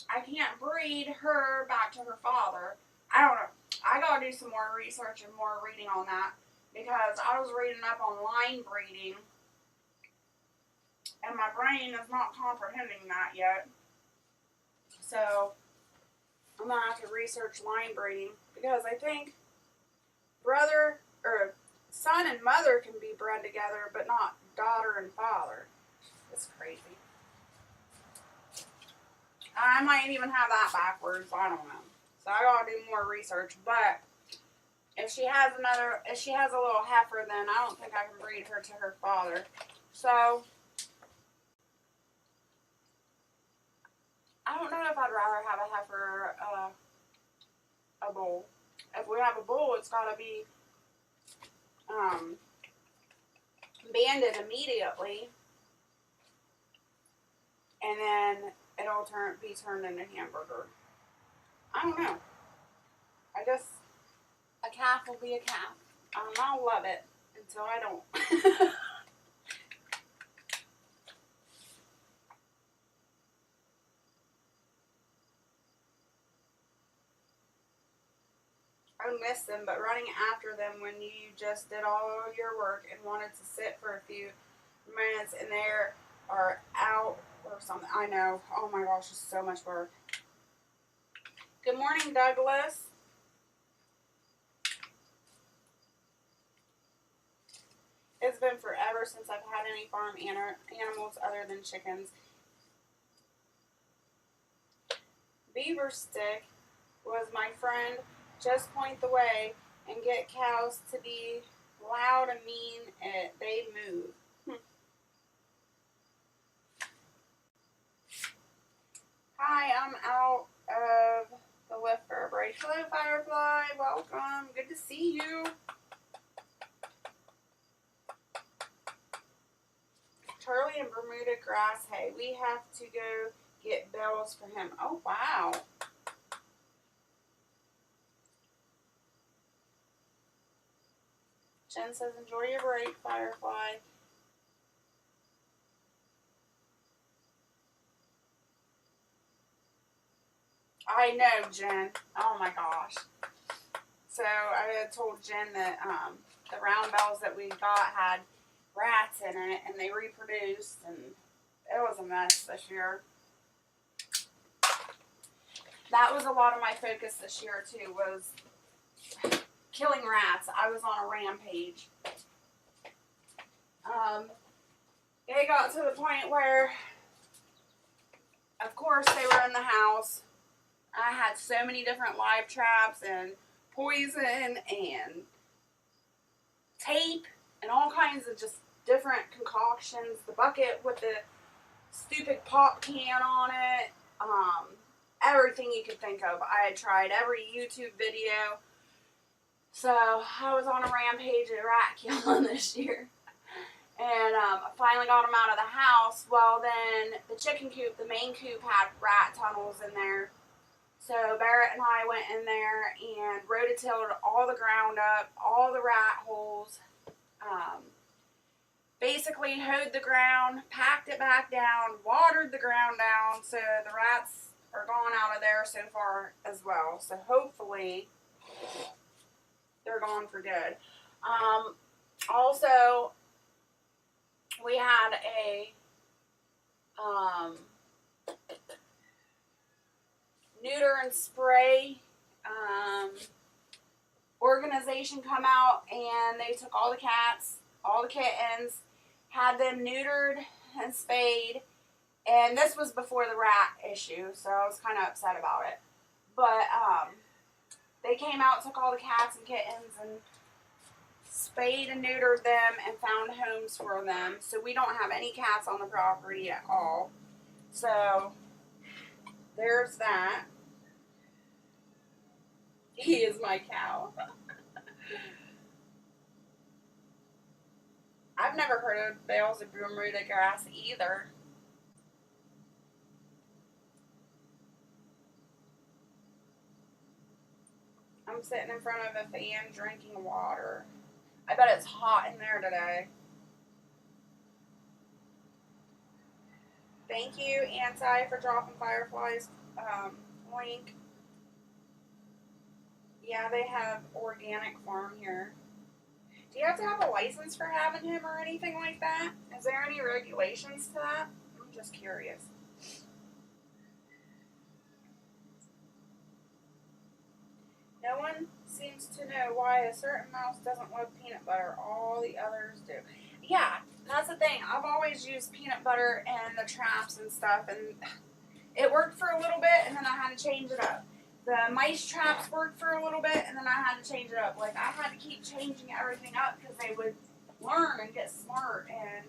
I can't breed her back to her father. I don't know. I gotta do some more research and more reading on that. Because I was reading up on line breeding. And my brain is not comprehending that yet. So I'm gonna have to research line breeding, because I think brother or son and mother can be bred together, but not daughter and father. It's crazy. I might even have that backwards. I don't know. So I gotta do more research. But if she has a little heifer, then I don't think I can breed her to her father. So I don't know if I'd rather have a heifer or a bull. if we have a bull, it's got to be banded immediately, and then it'll be turned into hamburger. I don't know. I guess a calf will be a calf. I'll love it until I don't. I miss them, but running after them when you just did all your work and wanted to sit for a few minutes and they are out or something. I know. Oh my gosh, it's so much work. Good morning, Douglas. It's been forever since I've had any farm animals other than chickens. Beaver Stick was my friend. Just point the way and get cows to be loud and mean. They move. Hi, I'm out of the lift for a break. Hello, Firefly. Welcome. Good to see you. Charlie and Bermuda grass hay. We have to go get bells for him. Oh, wow. Jen says, enjoy your break, Firefly. I know, Jen. Oh my gosh. So I had told Jen that the round bells that we got had rats in it, and they reproduced, and it was a mess this year. That was a lot of my focus this year too, was killing rats. I was on a rampage. It got to the point where, of course, they were in the house. I had so many different live traps and poison and tape and all kinds of just different concoctions. The bucket with the stupid pop can on it. Everything you could think of. I had tried every YouTube video. So I was on a rampage of rat killing this year. And I finally got them out of the house. Well, then the chicken coop, the main coop, had rat tunnels in there. So Barrett and I went in there and rototilled all the ground up, all the rat holes. Basically hoed the ground, packed it back down, watered the ground down, so the rats are gone out of there so far as well. So hopefully they're gone for good. Also, we had a neuter and spray organization come out, and they took all the cats, all the kittens, had them neutered and spayed, and this was before the rat issue, so I was kind of upset about it. But they came out, took all the cats and kittens, and spayed and neutered them and found homes for them. So we don't have any cats on the property at all. So there's that. He is my cow. I've never heard of bales of Bermuda grass either. I'm sitting in front of a fan drinking water. I bet it's hot in there today. Thank you, Anti, for dropping Firefly's link. Yeah, they have organic farm here. Do you have to have a license for having him or anything like that? Is there any regulations to that? I'm just curious. No one seems to know why a certain mouse doesn't love peanut butter. All the others do. Yeah, that's the thing. I've always used peanut butter in the traps and stuff, and it worked for a little bit, and then I had to change it up. The mice traps worked for a little bit, and then I had to change it up. Like, I had to keep changing everything up because they would learn and get smart, and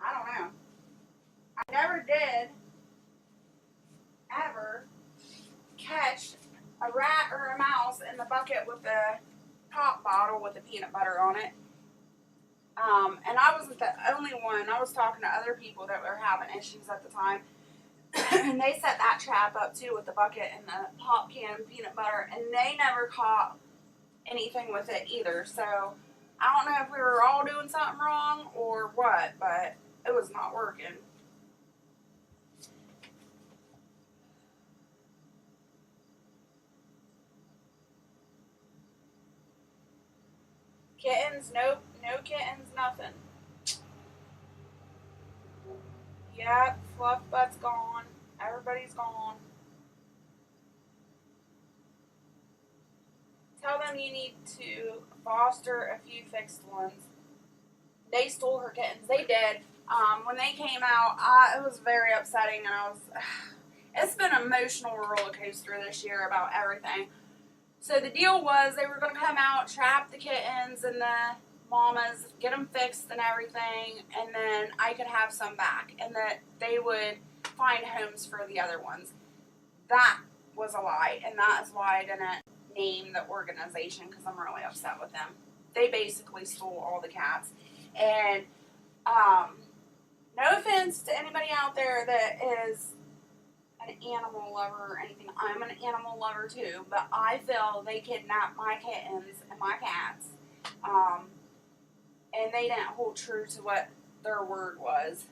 I don't know. I never did, ever, bucket with the pop bottle with the peanut butter on it. And I wasn't the only one. I was talking to other people that were having issues at the time. And they set that trap up too with the bucket and the pop can peanut butter, and they never caught anything with it either. So I don't know if we were all doing something wrong or what, but it was not working. Kittens, nope, no kittens, nothing. Yep, Fluff Butt's gone. Everybody's gone. Tell them you need to foster a few fixed ones. They stole her kittens. They did. When they came out, it was very upsetting, and it's been an emotional roller coaster this year about everything. So the deal was they were going to come out, trap the kittens and the mamas, get them fixed and everything, and then I could have some back, and that they would find homes for the other ones. That was a lie, and that is why I didn't name the organization, because I'm really upset with them. They basically stole all the cats. And no offense to anybody out there that is an animal lover or anything. I'm an animal lover too, but I feel they kidnapped my kittens and my cats, and they didn't hold true to what their word was.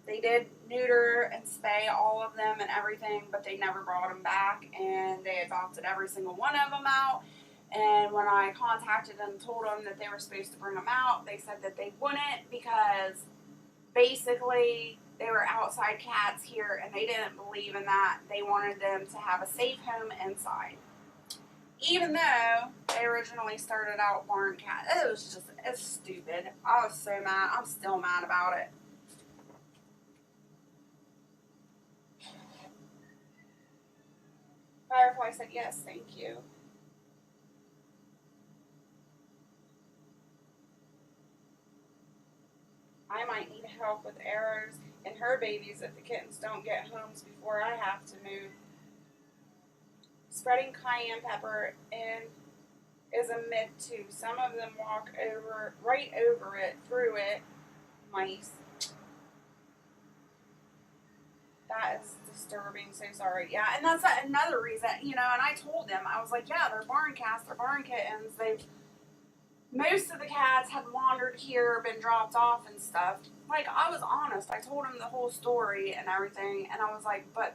They did neuter and spay all of them and everything, but they never brought them back, and they adopted every single one of them out. And when I contacted them and told them that they were supposed to bring them out, they said that they wouldn't, because basically they were outside cats here, and they didn't believe in that. They wanted them to have a safe home inside. Even though they originally started out barn cats. It's stupid. I was so mad. I'm still mad about it. Firefly said yes, thank you. I might need help with errors in her babies if the kittens don't get homes before I have to move. Spreading cayenne pepper in is a myth too. Some of them walk right over it, through it. Mice. That is disturbing. So sorry. Yeah, and that's another reason, and I told them, I was like, yeah, they're barn cats, they're barn kittens. Most of the cats had wandered here, been dropped off and stuff. Like, I was honest. I told them the whole story and everything, and I was like, but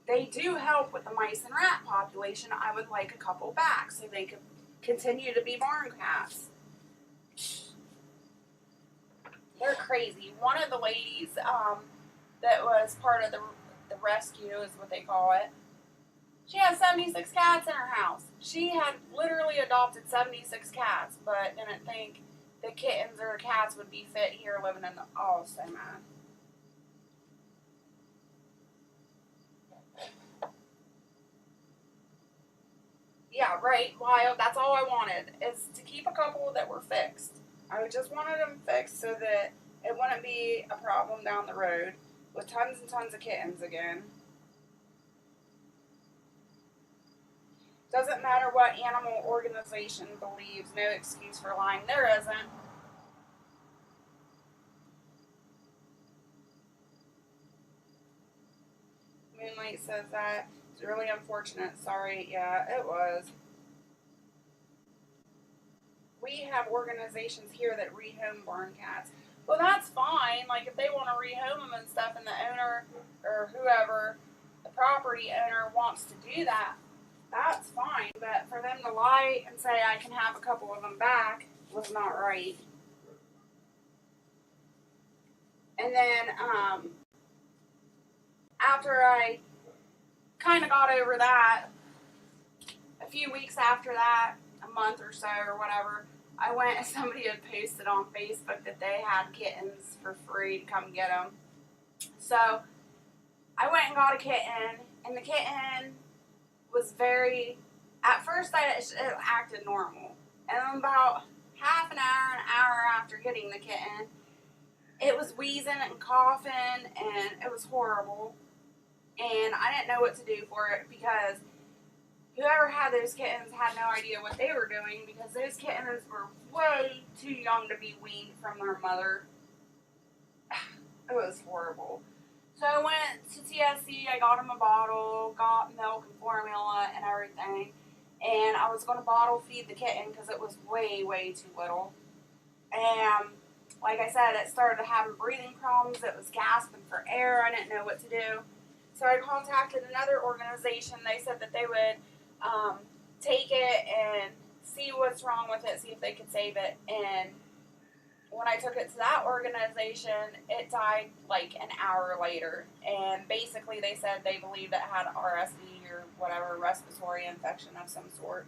they do help with the mice and rat population. I would like a couple back so they could continue to be barn cats. They're crazy. One of the ladies that was part of the rescue, is what they call it, she has 76 cats in her house. She had literally adopted 76 cats, but didn't think the kittens or cats would be fit here living in the... Oh, so mad. Yeah, right, Wild. That's all I wanted, is to keep a couple that were fixed. I just wanted them fixed so that it wouldn't be a problem down the road with tons and tons of kittens again. Doesn't matter what animal organization believes, no excuse for lying. There isn't. Moonlight says that. It's really unfortunate. Sorry. Yeah, it was. We have organizations here that rehome barn cats. Well, that's fine. Like, if they want to rehome them and stuff, and the owner or whoever, the property owner, wants to do that, that's fine. But for them to lie and say I can have a couple of them back was not right. And then after I kind of got over that, a few weeks after that, a month or so or whatever, I went and somebody had posted on Facebook that they had kittens for free to come get them. So I went and got a kitten, and the kitten was at first it acted normal. And about half an hour after getting the kitten, it was wheezing and coughing, and it was horrible. And I didn't know what to do for it, because whoever had those kittens had no idea what they were doing because those kittens were way too young to be weaned from their mother. It was horrible. So I went to TSC, I got him a bottle, got milk and formula and everything. And I was going to bottle feed the kitten because it was way, way too little. And like I said, it started having breathing problems. It was gasping for air. I didn't know what to do. So I contacted another organization. They said that they would take it and see what's wrong with it, see if they could save it. And when I took it to that organization, it died like an hour later. And basically they said they believed it had RSV or whatever, respiratory infection of some sort.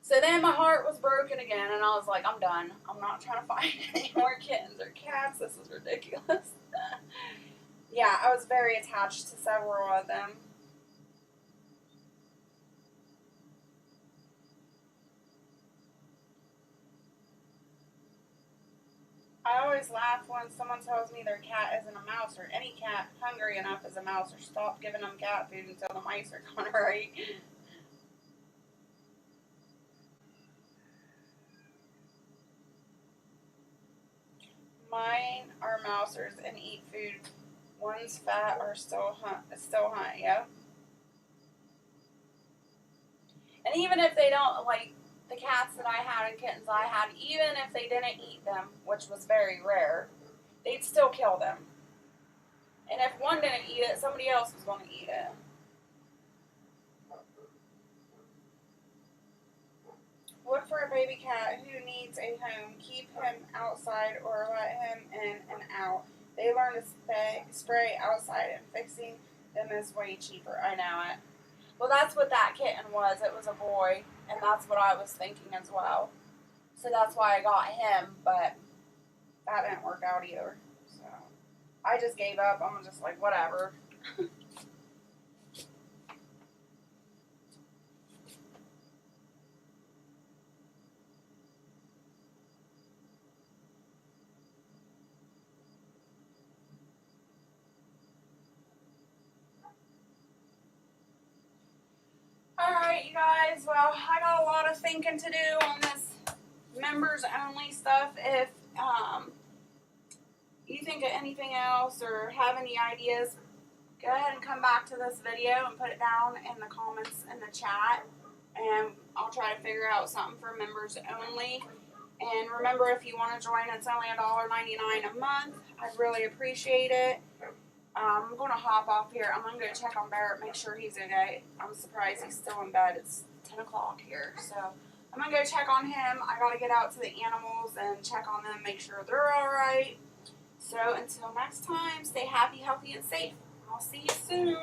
So then my heart was broken again, and I was like, I'm done. I'm not trying to find any more kittens or cats. This is ridiculous. Yeah, I was very attached to several of them. I always laugh when someone tells me their cat isn't a mouse, or any cat hungry enough is a mouse, or stop giving them cat food until the mice are gone, right? Mine are mousers and eat food. One's fat or still hunt, yeah. And even if they don't, like the cats that I had and kittens I had, even if they didn't eat them, which was very rare, they'd still kill them. And if one didn't eat it, somebody else was going to eat it. Look for a baby cat who needs a home. Keep him outside or let him in and out. They learn to spray outside, and fixing them is way cheaper. I know it. Well, that's what that kitten was. It was a boy, and that's what I was thinking as well. So that's why I got him, but that didn't work out either. So I just gave up. I'm just like, whatever. Alright, you guys. Well, I got a lot of thinking to do on this members only stuff. If you think of anything else or have any ideas, go ahead and come back to this video and put it down in the comments in the chat, and I'll try to figure out something for members only. And remember, if you want to join, it's only $1.99 a month. I'd really appreciate it. I'm going to hop off here. I'm going to go check on Barrett, make sure he's okay. I'm surprised he's still in bed. It's 10 o'clock here, so I'm going to go check on him. I got to get out to the animals and check on them, make sure they're all right. So until next time, stay happy, healthy, and safe. I'll see you soon.